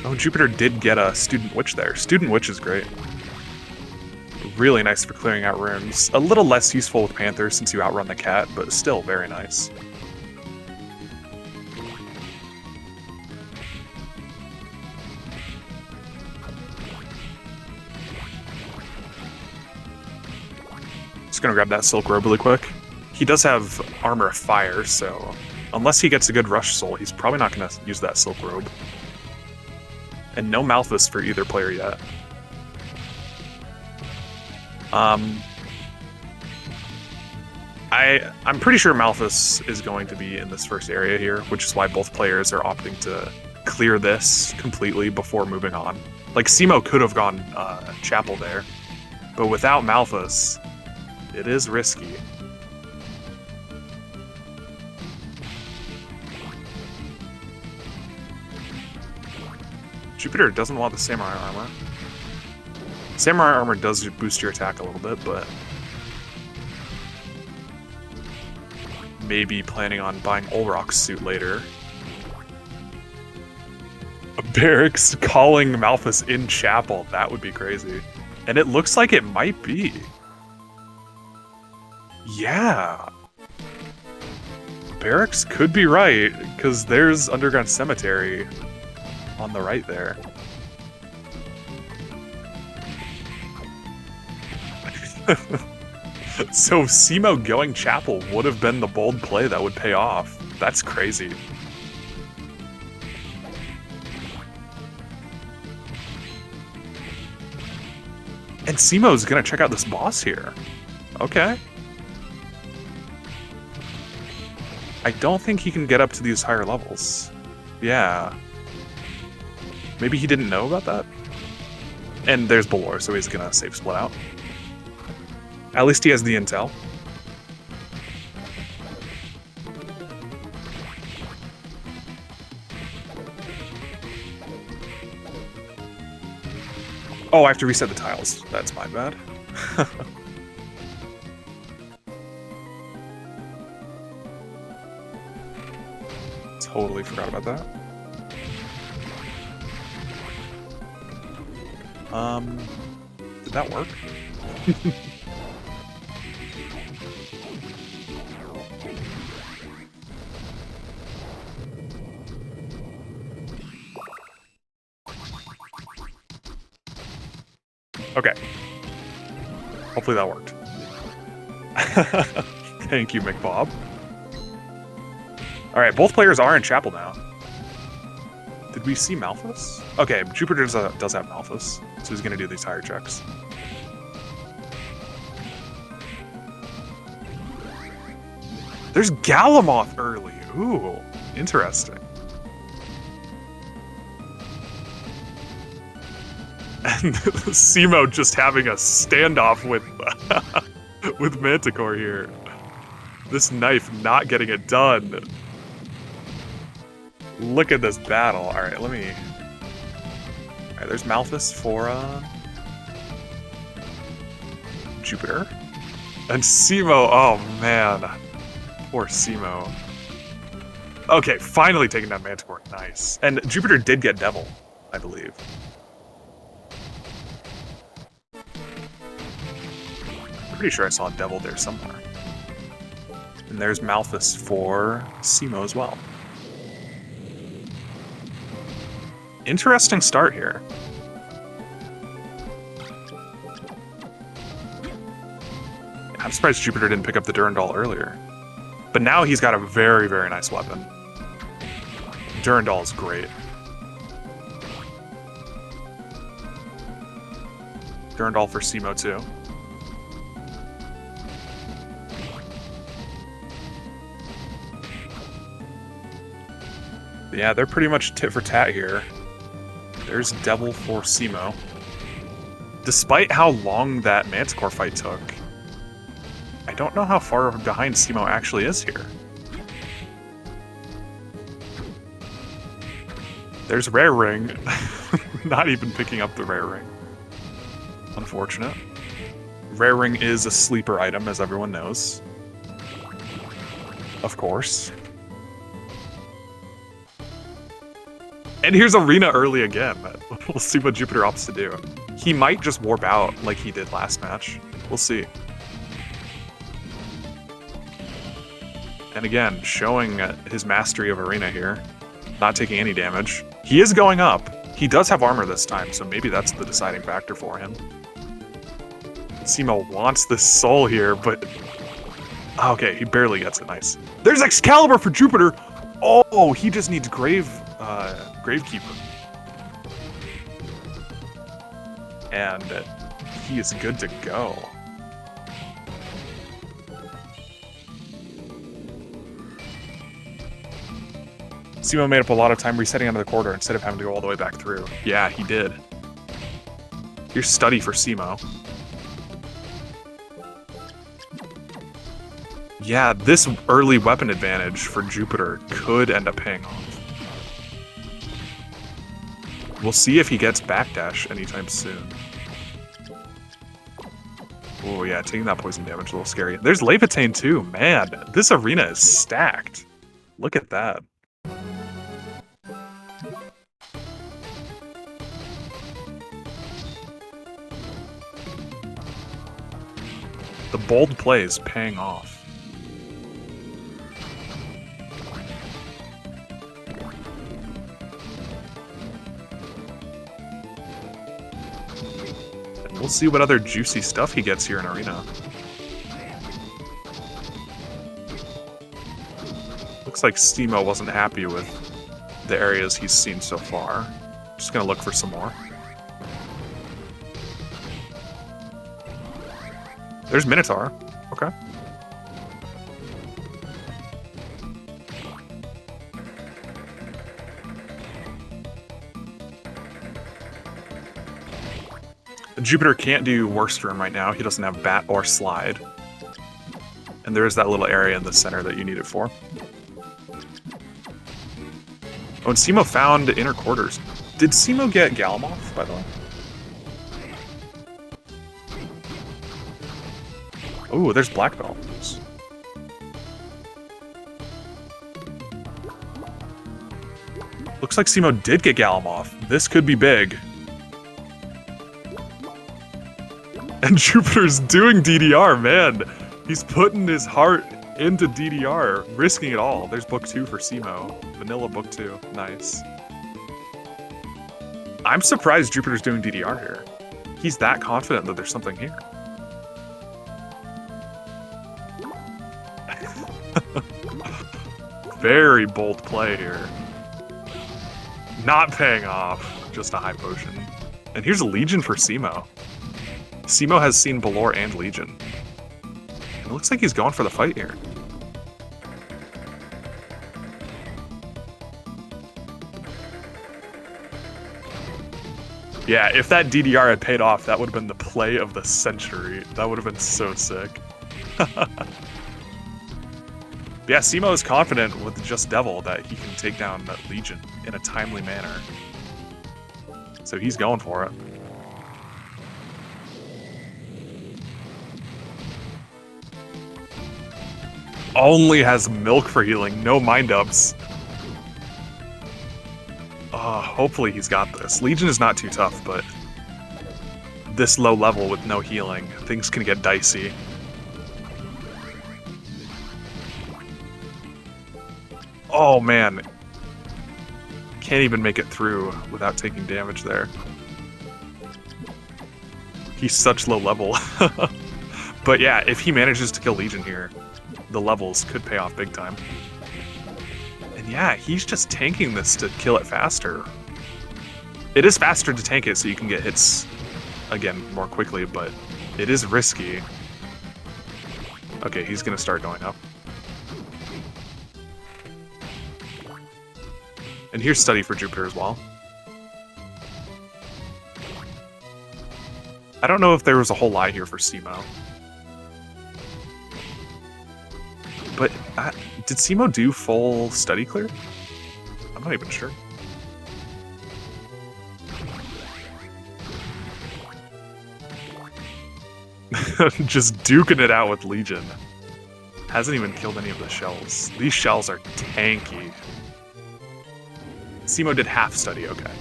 Oh, Jupiter did get a Student Witch there. Student Witch is great. Really nice for clearing out rooms. A little less useful with Panther since you outrun the cat, but still very nice. Just gonna grab that Silk Robe really quick. He does have Armor of Fire, so unless he gets a good Rush Soul, he's probably not gonna use that Silk Robe. And no Malthus for either player yet. I'm pretty sure Malthus is going to be in this first area here, which is why both players are opting to clear this completely before moving on. Like, Cemo could have gone Chapel there, but without Malthus, it is risky. Jupiter doesn't want the Samurai Armor. Samurai Armor does boost your attack a little bit, but maybe planning on buying Olrock's suit later. A Barracks calling Malthus in Chapel, that would be crazy. And it looks like it might be. Yeah. Barracks could be right, because there's Underground Cemetery on the right there. So Cemo going Chapel would have been the bold play that would pay off. That's crazy. And Cemo's gonna check out this boss here. Okay. I don't think he can get up to these higher levels. Yeah. Maybe he didn't know about that? And there's Balor, so he's gonna save split out. At least he has the intel. Oh, I have to reset the tiles. That's my bad. Totally forgot about that. Did that work? Okay. Hopefully that worked. Thank you, McBob. Alright, both players are in Chapel now. Did we see Malthus? Okay, Jupiter does have Malthus, so he's gonna do these higher checks. There's Galamoth early. Ooh, interesting. And Cemo just having a standoff with with Manticore here. This knife not getting it done. Look at this battle. All right, let me. All right, there's Malthus for Jupiter, and Cemo. Oh man, poor Cemo. Okay, finally taking down Manticore. Nice. And Jupiter did get Devil, I believe. Pretty sure I saw Devil there somewhere. And there's Malthus for Cemo as well. Interesting start here. I'm surprised Jupiter didn't pick up the Durandal earlier. But now he's got a very, very nice weapon. Durandal is great. Durandal for Cemo too. Yeah, they're pretty much tit for tat here. There's Devil for cemo. Despite how long that Manticore fight took, I don't know how far behind cemo actually is here. There's Rare Ring. Not even picking up the Rare Ring. Unfortunate. Rare Ring is a sleeper item, as everyone knows. Of course. And here's Arena early again. We'll see what Jupiter opts to do. He might just warp out like he did last match. We'll see. And again, showing his mastery of Arena here. Not taking any damage. He is going up. He does have armor this time, so maybe that's the deciding factor for him. cemo wants this soul here, but... Okay, he barely gets it. Nice. There's Excalibur for Jupiter! Oh, he just needs Gravekeeper. And he is good to go. cemo made up a lot of time resetting out of the corridor instead of having to go all the way back through. Yeah, he did. Here's Study for cemo. Yeah, this early weapon advantage for Jupiter could end up paying off. We'll see if he gets backdash anytime soon. Oh yeah, taking that poison damage a little scary. There's Levitain too, man. This arena is stacked. Look at that. The bold play is paying off. We'll see what other juicy stuff he gets here in Arena. Looks like cemo wasn't happy with the areas he's seen so far. Just gonna look for some more. There's Minotaur. Okay. Jupiter can't do Worst Room right now. He doesn't have Bat or Slide. And there is that little area in the center that you need it for. Oh, and cemo found Inner Quarters. Did cemo get Galamoth, by the way? Oh, there's Black Belt. Looks like cemo did get Galamoth. This could be big. And Jupiter's doing DDR, man. He's putting his heart into DDR, risking it all. There's book 2 for cemo. Vanilla book 2. Nice. I'm surprised Jupiter's doing DDR here. He's that confident that there's something here. Very bold play here. Not paying off. Just a high potion. And here's a Legion for cemo. Cemo has seen Balor and Legion. It looks like he's going for the fight here. Yeah, if that DDR had paid off, that would have been the play of the century. That would have been so sick. Yeah, cemo is confident with just Devil that he can take down Legion in a timely manner. So he's going for it. Only has milk for healing, no mind-ups. Hopefully he's got this. Legion is not too tough, but this low level with no healing, things can get dicey. Oh man. Can't even make it through without taking damage there. He's such low level. But yeah, if he manages to kill Legion here, the levels could pay off big time. And yeah, he's just tanking this to kill it faster. It is faster to tank it so you can get hits, again, more quickly, but it is risky. Okay, he's gonna start going up. And here's Study for Jupiter as well. I don't know if there was a whole lot here for cemo. But did cemo do full study clear? I'm not even sure. Just duking it out with Legion. Hasn't even killed any of the shells. These shells are tanky. cemo did half study, okay.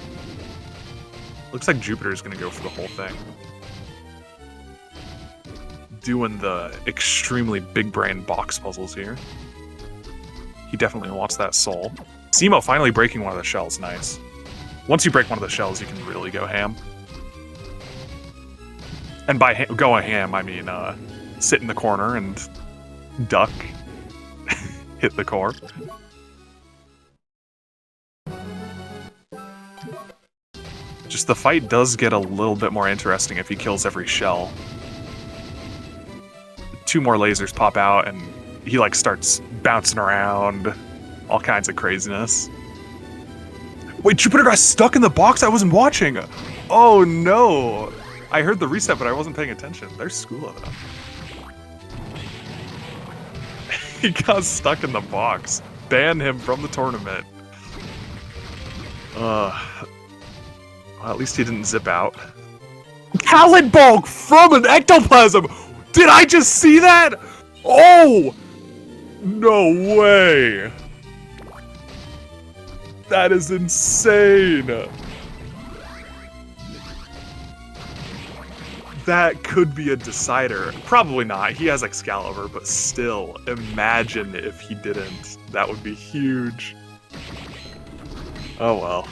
Looks like Jupiter's gonna go for the whole thing. Doing the extremely big brain box puzzles here. He definitely wants that soul. cemo finally breaking one of the shells, nice. Once you break one of the shells, you can really go ham. And by going ham, I mean sit in the corner and duck, hit the core. Just the fight does get a little bit more interesting if he kills every shell. 2 more lasers pop out and he like starts bouncing around, all kinds of craziness. Wait, Jupiter got stuck in the box? I wasn't watching. Oh no. I heard the reset, but I wasn't paying attention. There's Skula though. He got stuck in the box. Ban him from the tournament. Well, at least he didn't zip out. Bulk from an ectoplasm! Did I just see that? Oh! No way! That is insane! That could be a decider. Probably not. He has Excalibur, but still, imagine if he didn't. That would be huge. Oh well.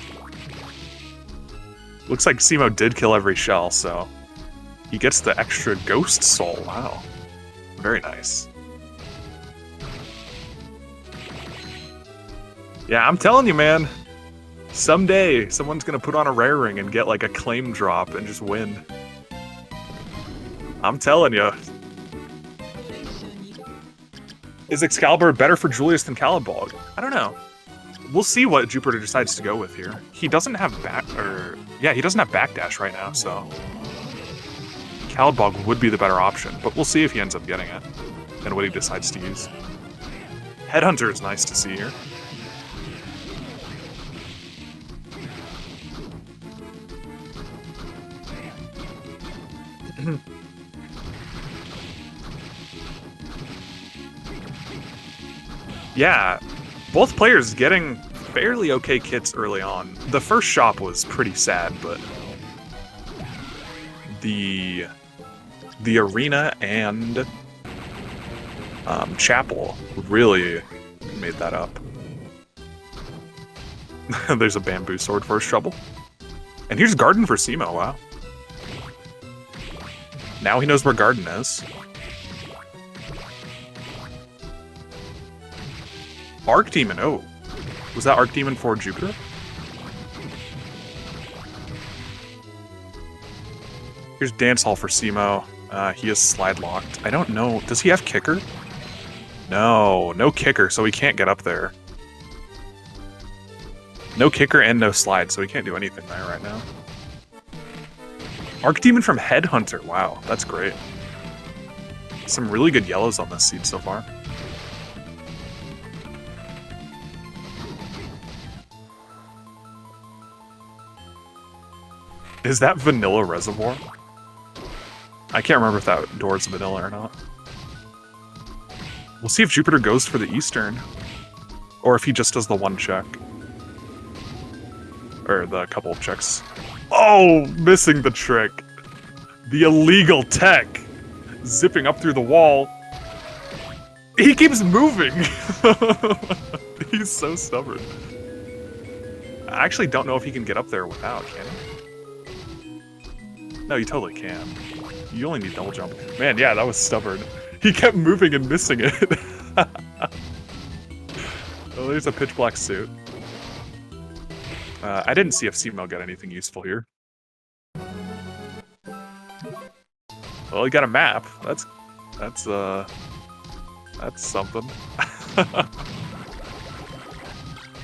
Looks like cemo did kill every shell, so he gets the extra ghost soul. Wow. Very nice. Yeah, I'm telling you, man. Someday, someone's gonna put on a rare ring and get like a claim drop and just win. I'm telling you. Is Excalibur better for Julius than Calibog? I don't know. We'll see what Jupiter decides to go with here. He doesn't have he doesn't have backdash right now, so Calibog would be the better option, but we'll see if he ends up getting it and what he decides to use. Headhunter is nice to see here. Yeah, both players getting fairly okay kits early on. The first shop was pretty sad, but the arena and chapel really made that up. There's a bamboo sword for his trouble. And here's Garden for cemo, wow. Now he knows where Garden is. Arc Demon, oh. Was that Arc Demon for Jupiter? Here's Dance Hall for cemo. He is slide locked. I don't know, does he have kicker? No, no kicker, so he can't get up there. No kicker and no slide, so he can't do anything there right now. Arc Demon from Headhunter, wow, that's great. Some really good yellows on this seed so far. Is that Vanilla Reservoir? I can't remember if that door is vanilla or not. We'll see if Jupiter goes for the Eastern, or if he just does the one check. Or the couple of checks. Oh, missing the trick. The illegal tech. Zipping up through the wall. He keeps moving. He's so stubborn. I actually don't know if he can get up there without, can he? No, you totally can. You only need double jump. Man, yeah, that was stubborn. He kept moving and missing it. Oh, there's a pitch black suit. I didn't see if cemo got anything useful here. Well, he got a map. That's something.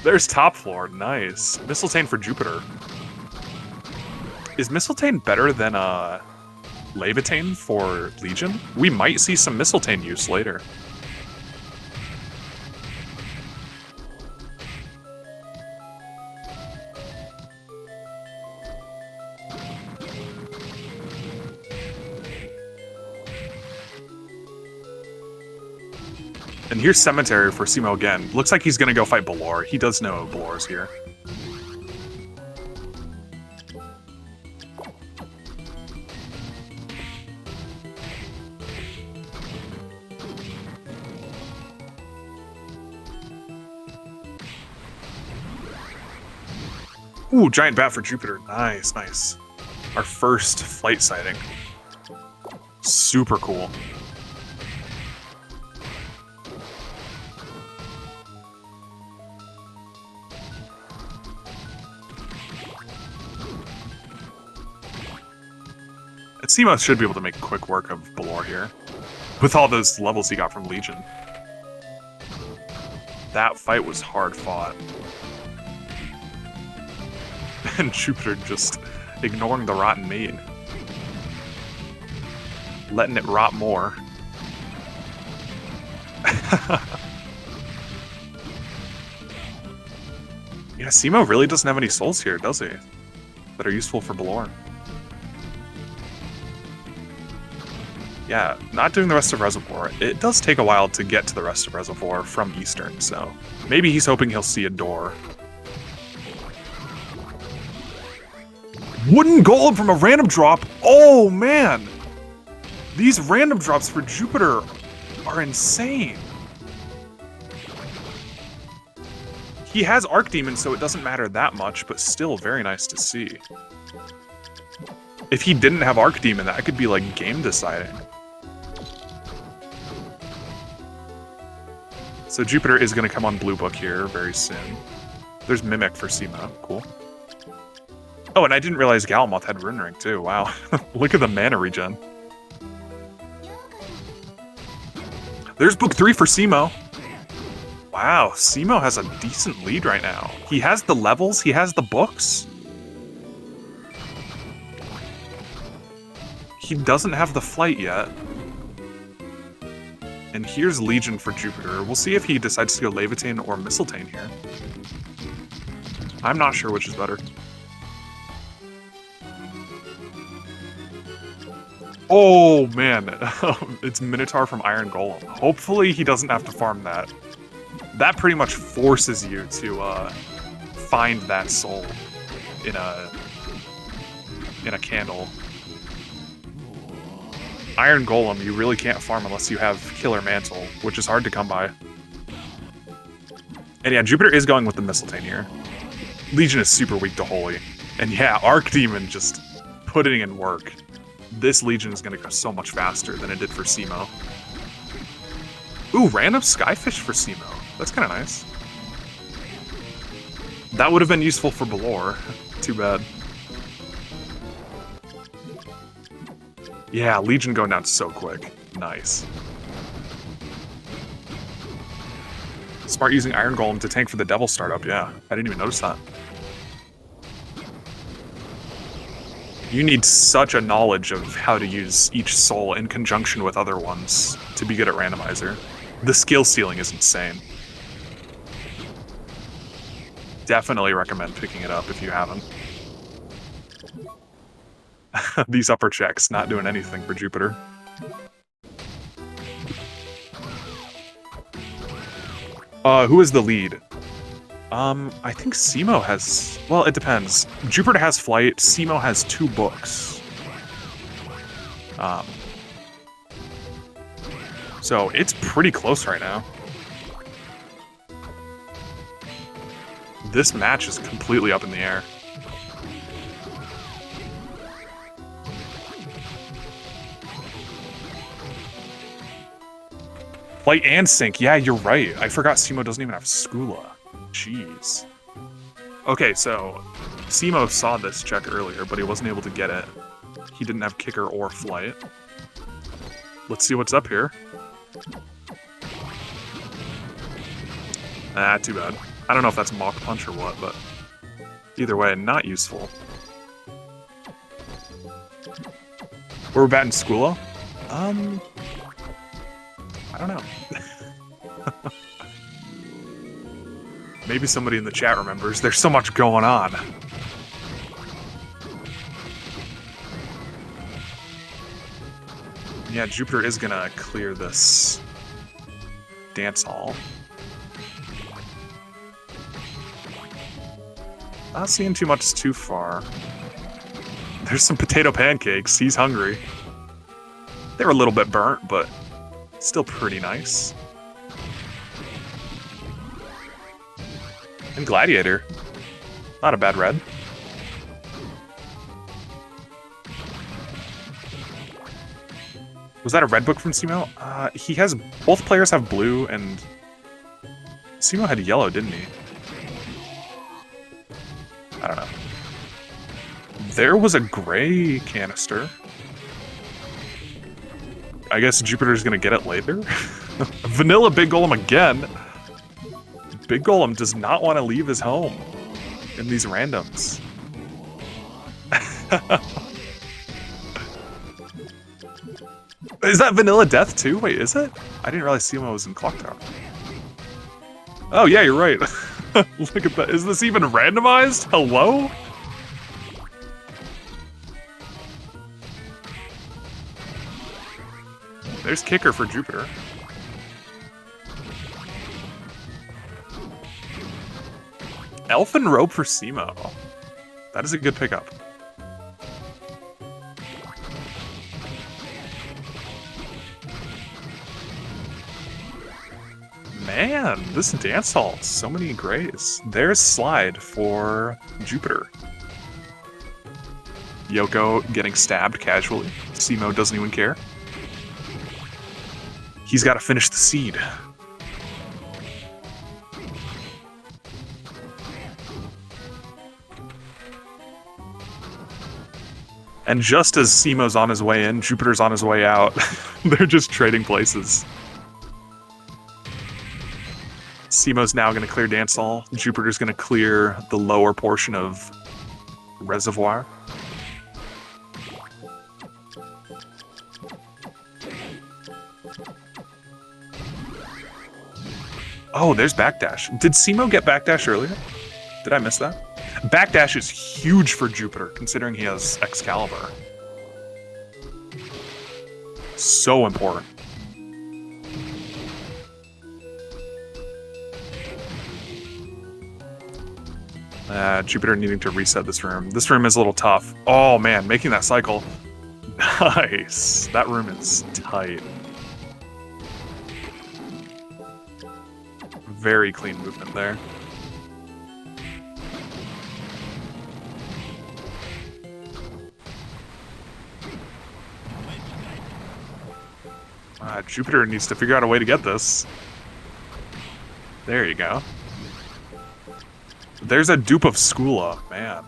There's top floor. Nice. Mistletoe for Jupiter. Is Mistletoe better than Levitain for Legion. We might see some Mistletoe use later. And here's Cemetery for cemo again. Looks like he's gonna go fight Balor. He does know Balor's here. Ooh, giant bat for Jupiter. Nice, nice. Our first flight sighting. Super cool. cemo should be able to make quick work of Balor here. With all those levels he got from Legion. That fight was hard fought. And Jupiter just ignoring the rotten meat. Letting it rot more. Yeah, cemo really doesn't have any souls here, does he? That are useful for Balor. Yeah, not doing the rest of Reservoir. It does take a while to get to the rest of Reservoir from Eastern, so maybe he's hoping he'll see a door. Wooden Golem from a random drop? Oh, man! These random drops for Jupiter are insane. He has Archdemon, so it doesn't matter that much, but still very nice to see. If he didn't have Archdemon, that could be like game deciding. So Jupiter is going to come on Blue Book here very soon. There's Mimic for cemo. Cool. Oh, and I didn't realize Galamoth had Rune Ring too. Wow. Look at the mana regen. There's Book 3 for cemo. Wow, cemo has a decent lead right now. He has the levels, he has the books. He doesn't have the flight yet. And here's Legion for Jupiter. We'll see if he decides to go Levitain or Mistletoe here. I'm not sure which is better. Oh, man. It's Minotaur from Iron Golem. Hopefully he doesn't have to farm that. That pretty much forces you to find that soul in a candle. Iron Golem, you really can't farm unless you have Killer Mantle, which is hard to come by. And yeah, Jupiter is going with the Mistletoe here. Legion is super weak to Holy. And yeah, Archdemon just putting in work. This Legion is going to go so much faster than it did for cemo. Ooh, random Skyfish for cemo. That's kind of nice. That would have been useful for Balor. Too bad. Yeah, Legion going down so quick. Nice. Smart using Iron Golem to tank for the Devil startup, yeah. I didn't even notice that. You need such a knowledge of how to use each soul in conjunction with other ones to be good at Randomizer. The skill ceiling is insane. Definitely recommend picking it up if you haven't. These upper checks not doing anything for Jupiter. Who is the lead? I think cemo has... Well, it depends. Jupiter has flight, cemo has 2 books. So it's pretty close right now. This match is completely up in the air. Flight and sync. Yeah, you're right. I forgot cemo doesn't even have Skula. Jeez. Okay, so cemo saw this check earlier, but he wasn't able to get it. He didn't have kicker or flight. Let's see what's up here. Ah, too bad. I don't know if that's Mach Punch or what, but either way, not useful. We're batting Skula? I don't know. Maybe somebody in the chat remembers. There's so much going on. Yeah, Jupiter is gonna clear this dance hall. Not seeing too much too far. There's some potato pancakes. He's hungry. They were a little bit burnt, but still pretty nice. And Gladiator. Not a bad red. Was that a red book from cemo? He has... Both players have blue, and... cemo had yellow, didn't he? I don't know. There was a gray canister. I guess Jupiter's gonna get it later. Vanilla Big Golem again. Big Golem does not want to leave his home in these randoms. Is that Vanilla Death too? Wait, is it? I didn't realize cemo was in Clock Tower. Oh yeah, you're right. Look at that. Is this even randomized? Hello? There's kicker for Jupiter. Elfin Robe for cemo. That is a good pickup. Man, this dance hall, so many grays. There's Slide for Jupiter. Yoko getting stabbed casually. cemo doesn't even care. He's got to finish the seed. And just as cemo's on his way in, Jupiter's on his way out. They're just trading places. cemo's now going to clear dance hall. Jupiter's going to clear the lower portion of reservoir. Oh, there's backdash. Did cemo get backdash earlier? Did I miss that? Backdash is huge for Jupiter, considering he has Excalibur. So important. Jupiter needing to reset this room. This room is a little tough. Oh man, making that cycle. Nice. That room is tight. Very clean movement there. Jupiter needs to figure out a way to get this. There you go. There's a dupe of Skula, man.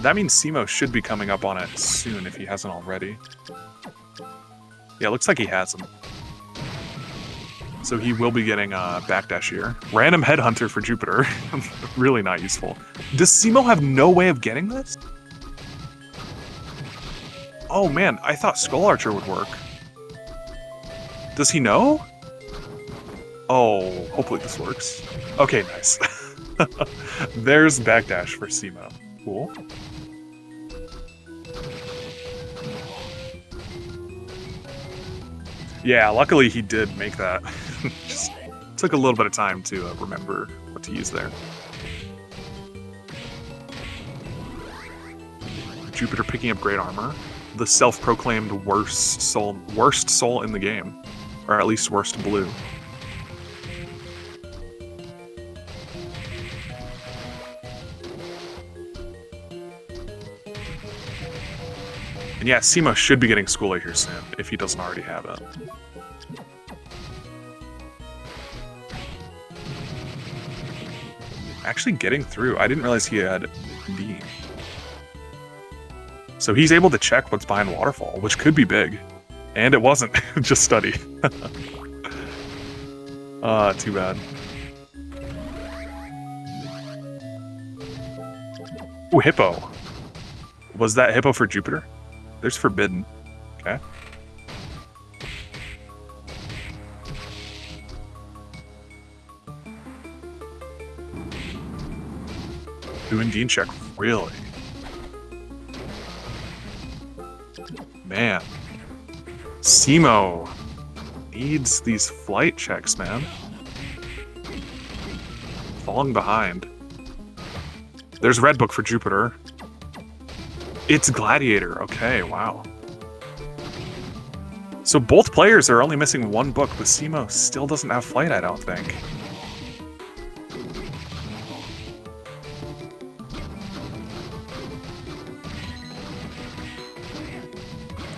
That means cemo should be coming up on it soon if he hasn't already. Yeah, looks like he hasn't. So he will be getting backdash here. Random headhunter for Jupiter. Really not useful. Does cemo have no way of getting this? Oh man, I thought Skull Archer would work. Does he know? Oh, hopefully this works. Okay, nice. There's backdash for cemo. Cool. Yeah, luckily he did make that. Just took a little bit of time to remember what to use there. Jupiter picking up great armor. The self-proclaimed worst soul in the game. Or at least worst blue. And yeah, cemo should be getting Skula here soon, if he doesn't already have it. Actually getting through. I didn't realize he had B. So he's able to check what's behind Waterfall, which could be big. And it wasn't. Just study. Too bad. Ooh, Hippo. Was that Hippo for Jupiter? There's Forbidden. Okay. Doing Dean check, really? Man. Cemo needs these flight checks, man. Falling behind. There's Red Book for Jupiter. It's Gladiator. Okay, wow. So both players are only missing one book, but cemo still doesn't have flight, I don't think.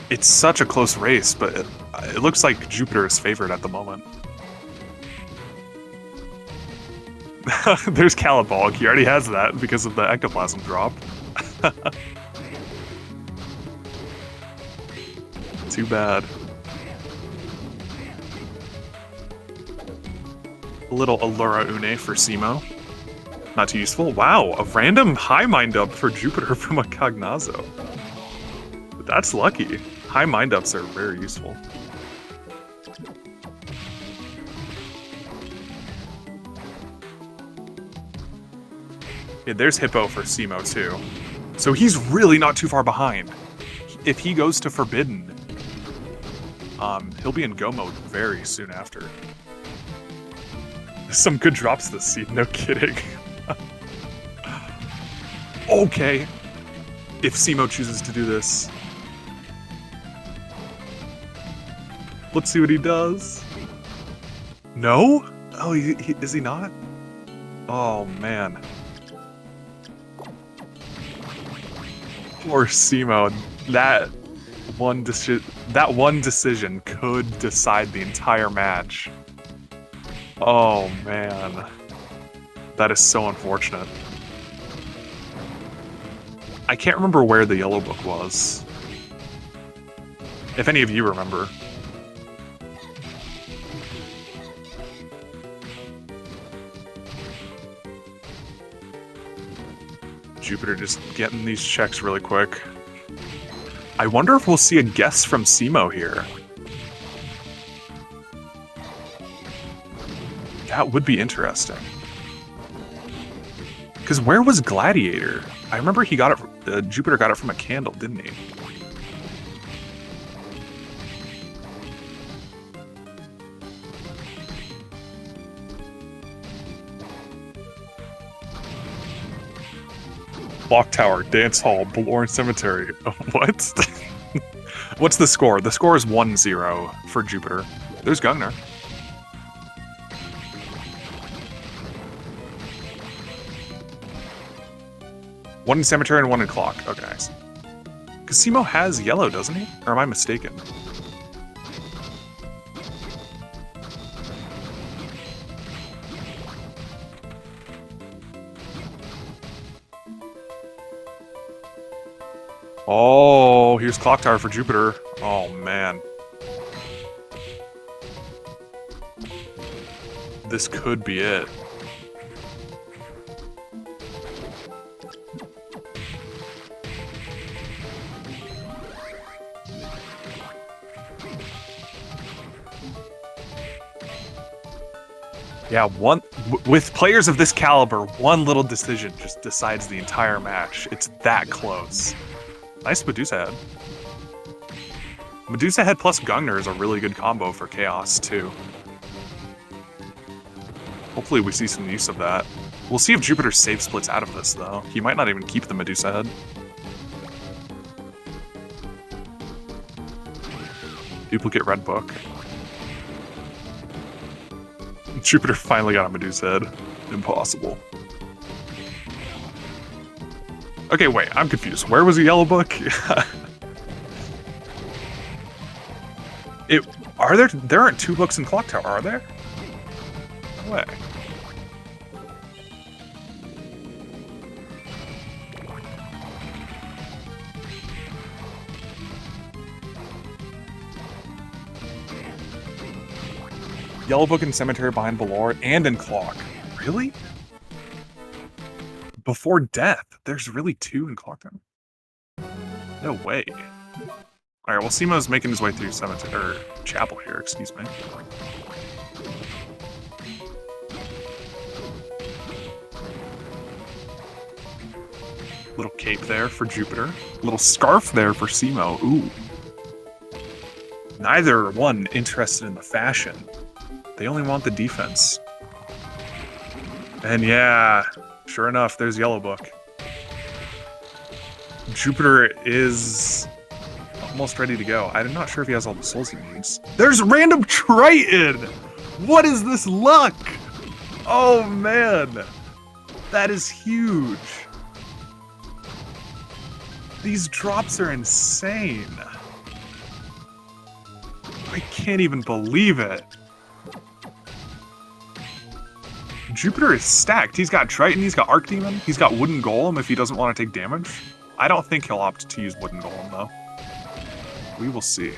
It's such a close race, but it looks like Jupiter is favored at the moment. There's Calibog. He already has that because of the ectoplasm drop. Too bad. A little Allura Une for cemo. Not too useful. Wow, a random high mind up for Jupiter from a Cognazo. That's lucky. High mind ups are very useful. Yeah, there's Hippo for cemo too. So he's really not too far behind. If he goes to Forbidden, he'll be in go mode very soon after. Some good drops this seed, no kidding. Okay. If cemo chooses to do this. Let's see what he does. No? Oh, is he not? Oh, man. Poor cemo. That one decision could decide the entire match. Oh, man. That is so unfortunate. I can't remember where the yellow book was. If any of you remember. Jupiter just getting these checks really quick. I wonder if we'll see a guess from cemo here. That would be interesting. Because where was Gladiator? I remember he got it. Jupiter got it from a candle, didn't he? Clock Tower, Dance Hall, Ballorn Cemetery. What? What's the score? The score is 1-0 for Jupiter. There's Gungner. One in Cemetery and one in Clock. Okay. Because cemo has yellow, doesn't he? Or am I mistaken? Oh, here's Clock Tower for Jupiter. Oh, man. This could be it. Yeah, with players of this caliber, one little decision just decides the entire match. It's that close. Nice Medusa Head. Medusa Head plus Gungner is a really good combo for Chaos, too. Hopefully we see some use of that. We'll see if Jupiter save splits out of this, though. He might not even keep the Medusa Head. Duplicate Red Book. Jupiter finally got a Medusa Head. Impossible. Okay, wait, I'm confused. Where was the yellow book? There aren't two books in Clock Tower, are there? No way. Yellow book in Cemetery behind Ballor and in Clock. Really? before death. There's really 2 in Clock Tower. No way. All right, well, Cemo's making his way through cemetery or chapel here. Excuse me. Little cape there for Jupiter. Little scarf there for Cemo. Ooh. Neither one interested in the fashion. They only want the defense. And yeah, sure enough, there's Yellow Book. Jupiter is almost ready to go. I'm not sure if he has all the souls he needs. There's random Triton! What is this luck? Oh man, that is huge. These drops are insane. I can't even believe it. Jupiter is stacked. He's got Triton, he's got Archdemon, he's got Wooden Golem if he doesn't want to take damage. I don't think he'll opt to use Wooden Golem though. We will see.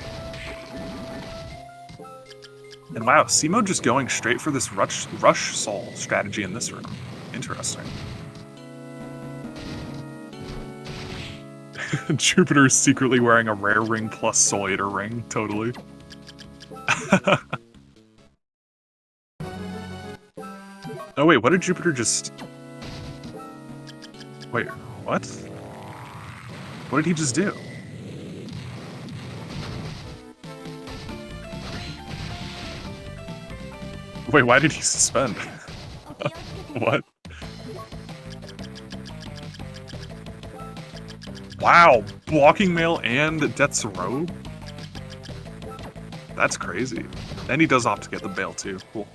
And wow, Cemo just going straight for this rush soul strategy in this room. Interesting. Jupiter is secretly wearing a rare ring plus Soul Eater ring, totally. Oh wait, what did Jupiter just... Wait, what? What did he just do? Wait, why did he suspend? What? Wow, blocking mail and Death's Robe? That's crazy. And he does opt to get the bail too. Cool.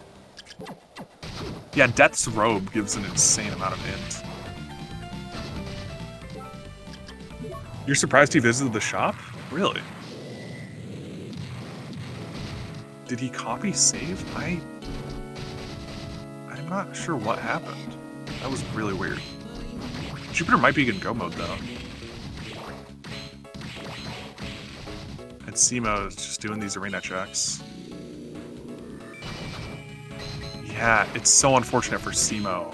Yeah, Death's Robe gives an insane amount of int. You're surprised he visited the shop? Really? Did he copy save? I'm not sure what happened. That was really weird. Jupiter might be in go mode though. And Cemo is just doing these arena checks. Yeah, it's so unfortunate for Cemo.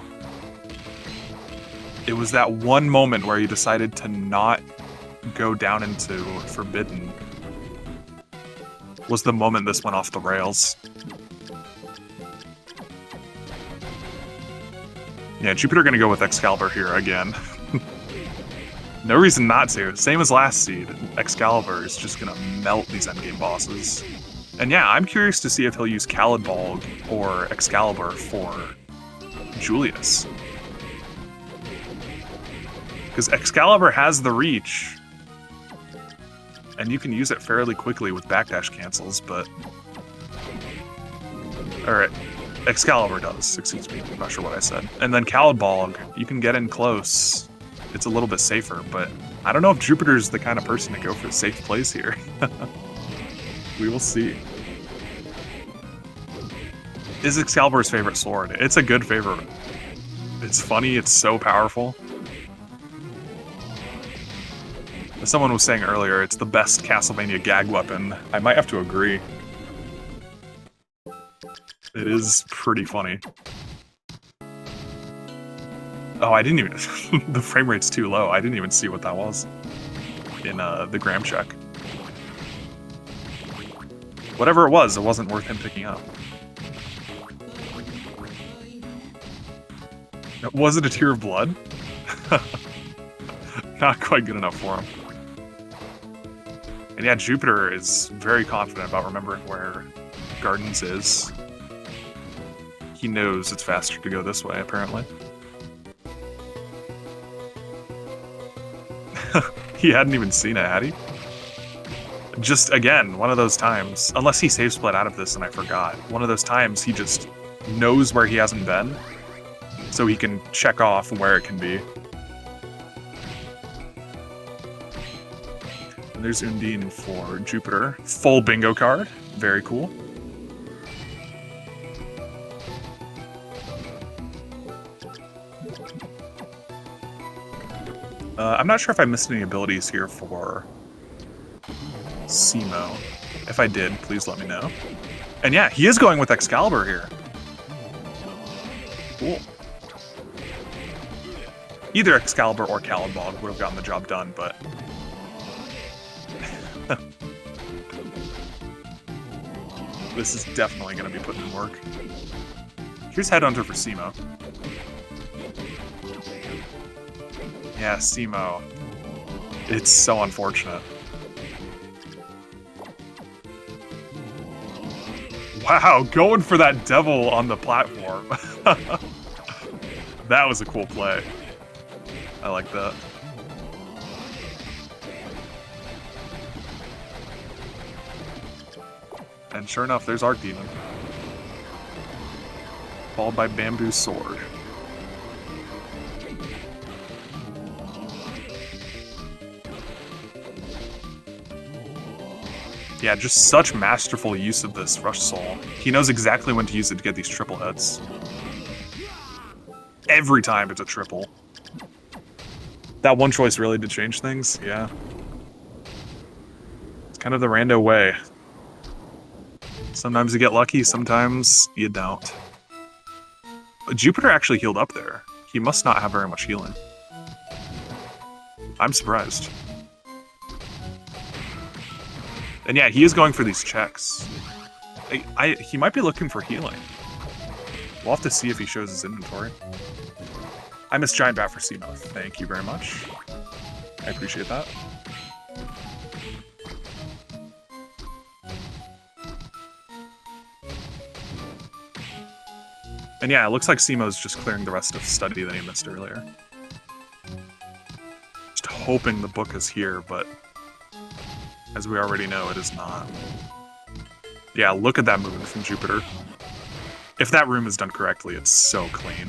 It was that one moment where he decided to not go down into Forbidden. Was the moment this went off the rails. Yeah, Jupiter gonna go with Excalibur here again. No reason not to. Same as last seed. Excalibur is just gonna melt these endgame bosses. And yeah, I'm curious to see if he'll use Calidbalg or Excalibur for Julius. Because Excalibur has the reach. And you can use it fairly quickly with backdash cancels, but... Alright, Excalibur does, excuse me, I'm not sure what I said. And then Calidbalg, you can get in close. It's a little bit safer, but I don't know if Jupiter's the kind of person to go for a safe plays here. We will see. Is Excalibur's favorite sword? It's a good favorite. It's funny, it's so powerful. As someone was saying earlier, it's the best Castlevania gag weapon. I might have to agree. It is pretty funny. Oh, I didn't even... the frame rate's too low. I didn't even see what that was in the gram check. Whatever it wasn't worth him picking up. Was it a tear of blood? Not quite good enough for him. And yeah, Jupiter is very confident about remembering where Gardens is. He knows it's faster to go this way, apparently. He hadn't even seen it, had he? Just, again, one of those times, unless he save split out of this and I forgot, one of those times he just knows where he hasn't been, so he can check off where it can be. And there's Undine for Jupiter. Full bingo card. Very cool. I'm not sure if I missed any abilities here for Cemo. If I did, please let me know. And yeah, he is going with Excalibur here. Cool. Either Excalibur or Caliban would have gotten the job done, but... This is definitely going to be putting in work. Here's Headhunter for cemo. Yeah, cemo. It's so unfortunate. Wow, going for that devil on the platform. That was a cool play. I like that. And sure enough, there's Arc Demon. Followed by Bamboo Sword. Yeah, just such masterful use of this Rush Soul. He knows exactly when to use it to get these triple hits. Every time it's a triple. That one choice really did change things, yeah. It's kind of the Rando way. Sometimes you get lucky, sometimes you don't. Jupiter actually healed up there. He must not have very much healing. I'm surprised. And yeah, he is going for these checks. He might be looking for healing. We'll have to see if he shows his inventory. I missed Giant Bat for cemo. Thank you very much. I appreciate that. And yeah, it looks like cemo's just clearing the rest of study that he missed earlier. Just hoping the book is here, but as we already know, it is not. Yeah, look at that movement from Jupiter. If that room is done correctly, it's so clean.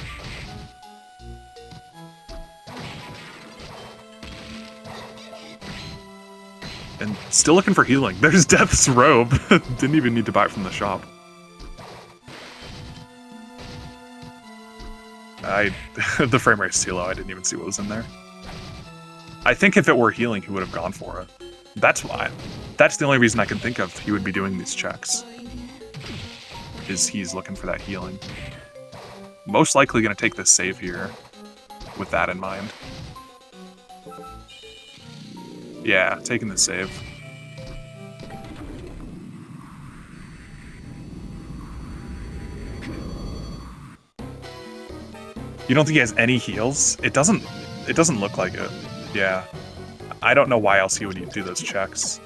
And still looking for healing. There's Death's Robe. Didn't even need to buy it from the shop. The frame rate's too low. I didn't even see what was in there. I think if it were healing, he would have gone for it. That's why. That's the only reason I can think of he would be doing these checks. Is he's looking for that healing. Most likely going to take this save here with that in mind. Yeah, taking the save. You don't think he has any heals? It doesn't look like it. Yeah. I don't know why else he would do those checks.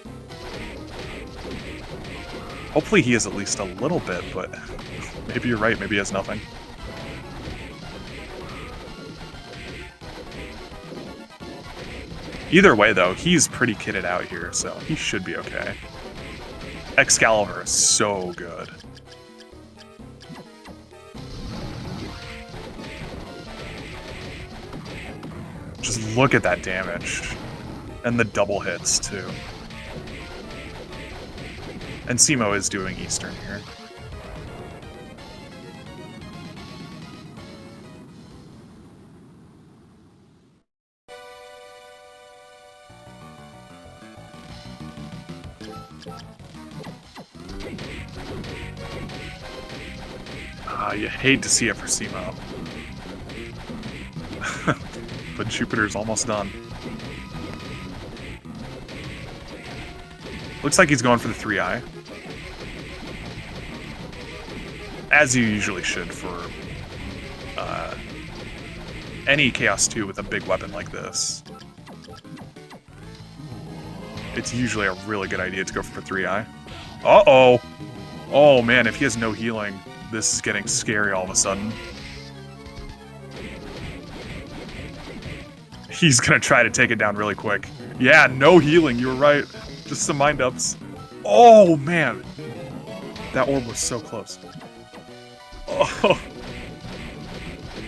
Hopefully he has at least a little bit, but maybe you're right, maybe he has nothing. Either way, though, he's pretty kitted out here, so he should be okay. Excalibur is so good. Just look at that damage. And the double hits, too. And cemo is doing Eastern here. You hate to see it for cemo. But Jupiter's almost done. Looks like he's going for the 3-eye. As you usually should for any Chaos 2 with a big weapon like this. It's usually a really good idea to go for 3-eye. Uh-oh! Oh man, if he has no healing, this is getting scary all of a sudden. He's gonna try to take it down really quick. Yeah, no healing, you were right. Just some mind-ups. Oh, man. That orb was so close. Oh.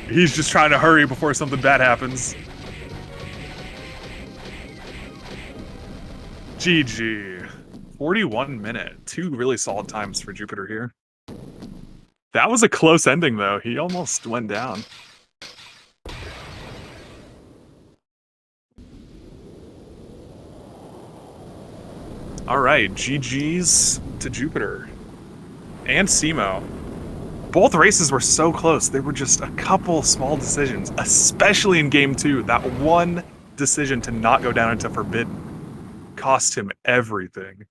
He's just trying to hurry before something bad happens. GG. 41 minute. 2 really solid times for Jupiter here. That was a close ending, though. He almost went down. All right, GG's to Jupiter and cemo. both races were so close. They were just a couple small decisions, especially in game 2. That one decision to not go down into Forbidden cost him everything.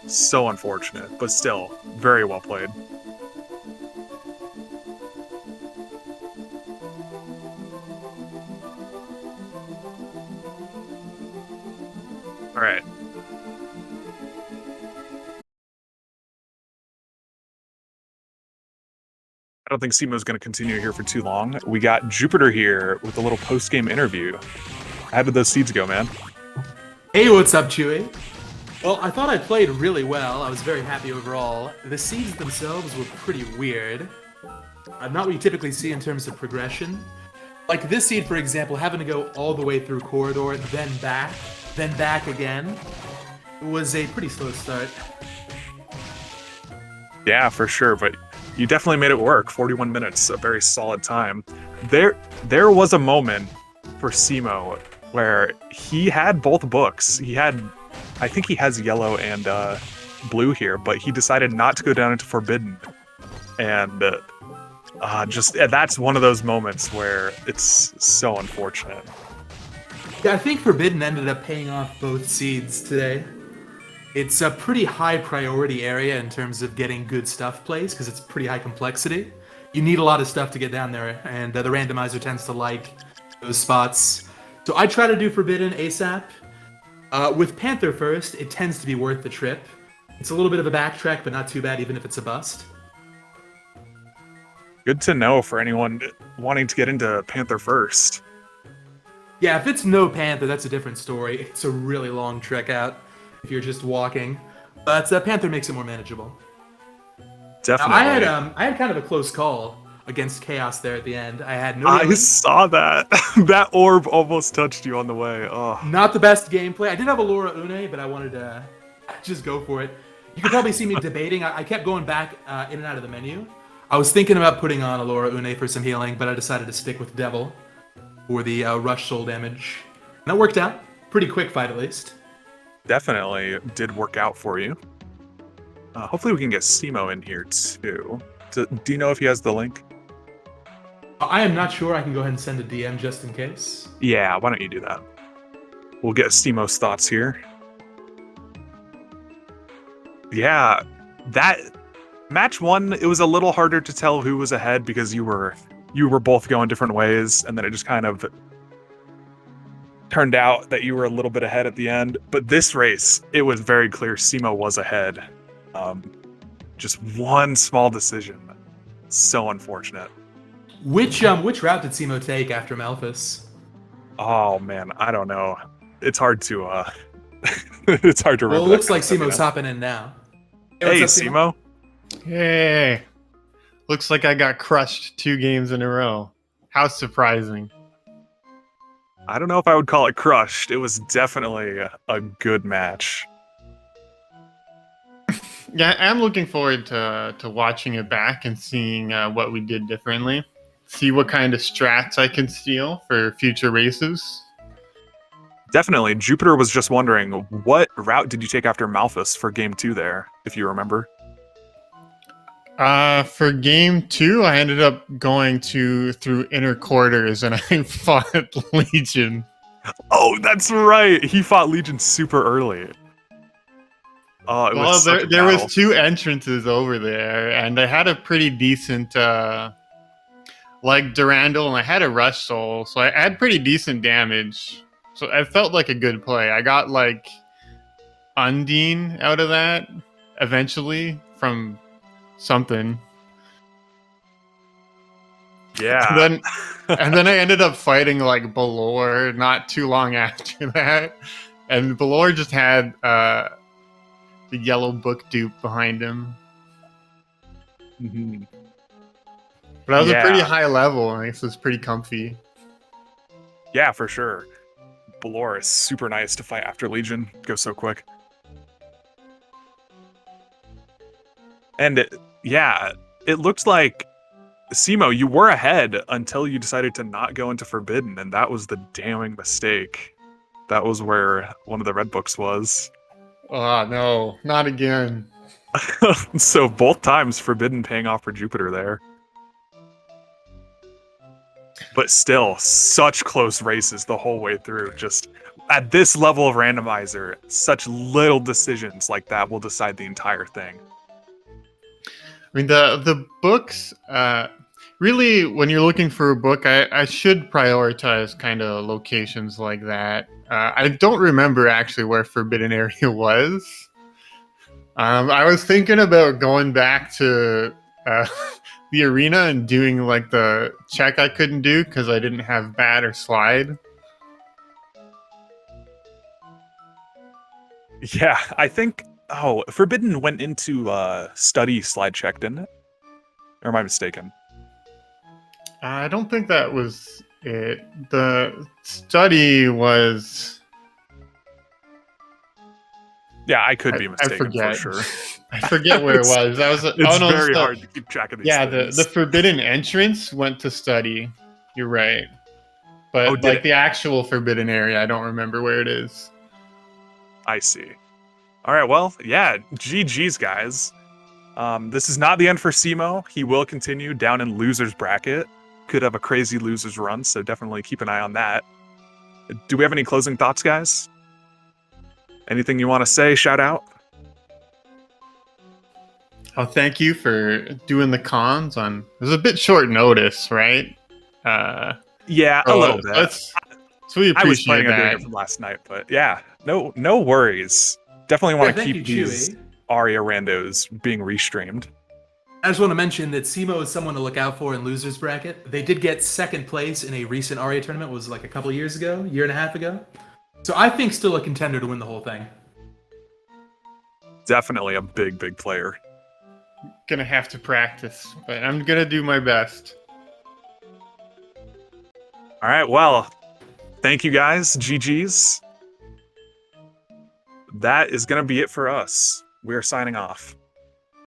So unfortunate, but still, very well played. All right. I don't think Cemo's going to continue here for too long. We got Jupiter here with a little post-game interview. How did those seeds go, man? Hey, what's up, Chewy? Well, I thought I played really well. I was very happy overall. The seeds themselves were pretty weird. Not what you typically see in terms of progression. Like this seed, for example, having to go all the way through corridor, then back again. It was a pretty slow start. Yeah, for sure, but you definitely made it work. 41 minutes, a very solid time. There was a moment for Cemo where he had both books. I think he has yellow and blue here, but he decided not to go down into Forbidden. And that's one of those moments where it's so unfortunate. Yeah, I think Forbidden ended up paying off both seeds today. It's a pretty high priority area in terms of getting good stuff placed because it's pretty high complexity. You need a lot of stuff to get down there, and the randomizer tends to like those spots. So I try to do Forbidden ASAP. With Panther first, it tends to be worth the trip. It's a little bit of a backtrack, but not too bad even if it's a bust. Good to know for anyone wanting to get into Panther first. Yeah, if it's no Panther, that's a different story. It's a really long trek out if you're just walking. But Panther makes it more manageable. Definitely. Now, I had kind of a close call against Chaos there at the end. I had no. I saw that. That orb almost touched you on the way. Oh. Not the best gameplay. I did have a Laura Une, but I wanted to just go for it. You could probably see me debating. I kept going back in and out of the menu. I was thinking about putting on a Laura Une for some healing, but I decided to stick with Devil for the rush soul damage. And that worked out. Pretty quick fight, at least. Definitely did work out for you. Hopefully we can get Cemo in here, too. Do you know if he has the link? I am not sure. I can go ahead and send a DM just in case. Yeah, why don't you do that? We'll get Cemo's thoughts here. Yeah, that match 1, it was a little harder to tell who was ahead because you were both going different ways, and then it just kind of turned out that you were a little bit ahead at the end. But this race, it was very clear Cemo was ahead. Just one small decision. So unfortunate. Which route did Cemo take after Malthus? Oh man, I don't know. It's hard to it's hard to remember. Well, it looks like Cemo's hopping in now. Hey, Cemo. Hey. Looks like I got crushed 2 games in a row. How surprising. I don't know if I would call it crushed. It was definitely a good match. Yeah, I'm looking forward to watching it back and seeing what we did differently. See what kind of strats I can steal for future races. Definitely. Jupiter was just wondering, what route did you take after Malthus for game 2 there, if you remember? For game 2, I ended up going through inner quarters and I fought Legion. Oh, that's right. He fought Legion super early. Oh, it was there was 2 entrances over there, and I had a pretty decent Durandal, and I had a Rush Soul, so I had pretty decent damage. So I felt like a good play. I got like Undine out of that eventually from something. Yeah. And then I ended up fighting like Balor not too long after that, and Balor just had the yellow book dupe behind him. Mm-hmm. But I was a pretty high level, and this was pretty comfy. Yeah, for sure. Balor is super nice to fight after Legion. Goes so quick. And it looks like, Cemo, you were ahead until you decided to not go into Forbidden, and that was the damning mistake. That was where one of the red books was. Oh, no, not again. So both times Forbidden paying off for Jupiter there. But still, such close races the whole way through. Just at this level of randomizer, such little decisions like that will decide the entire thing. I mean, the books, really, when you're looking for a book, I should prioritize kind of locations like that. I don't remember actually where Forbidden Area was. I was thinking about going back to the arena and doing like the check I couldn't do because I didn't have bat or slide. Yeah, I think. Oh, Forbidden went into study slide check, didn't it? Or am I mistaken? I don't think that was it. The study was. Yeah, I could be I mistaken forget. for sure. I forget where it was. That was. It's no, very hard to keep track of these things. the forbidden entrance went to study. You're right. But Oh, did like it? the actual forbidden area, I don't remember where it is. I see. All right, well, yeah, GG's, guys. This is not the end for cemo. He will continue down in loser's bracket. Could have a crazy loser's run, so definitely keep an eye on that. Do we have any closing thoughts, guys? Anything you want to say, shout out? Oh, thank you for doing the cons on. It was a bit short notice, right? Yeah, a little bit. So we I was appreciate planning on doing that. it from last night, but yeah, no worries. Definitely want to thank keep you, these Chewy. Aria randos being restreamed. I just want to mention that cemo is someone to look out for in losers bracket. They did get second place in a recent Aria tournament. It was like a couple years ago, year and a half ago. So I think still a contender to win the whole thing. Definitely a big player. Gonna have to practice, but I'm gonna do my best. All right, well, thank you guys, GG's. That is going to be it for us. We're signing off.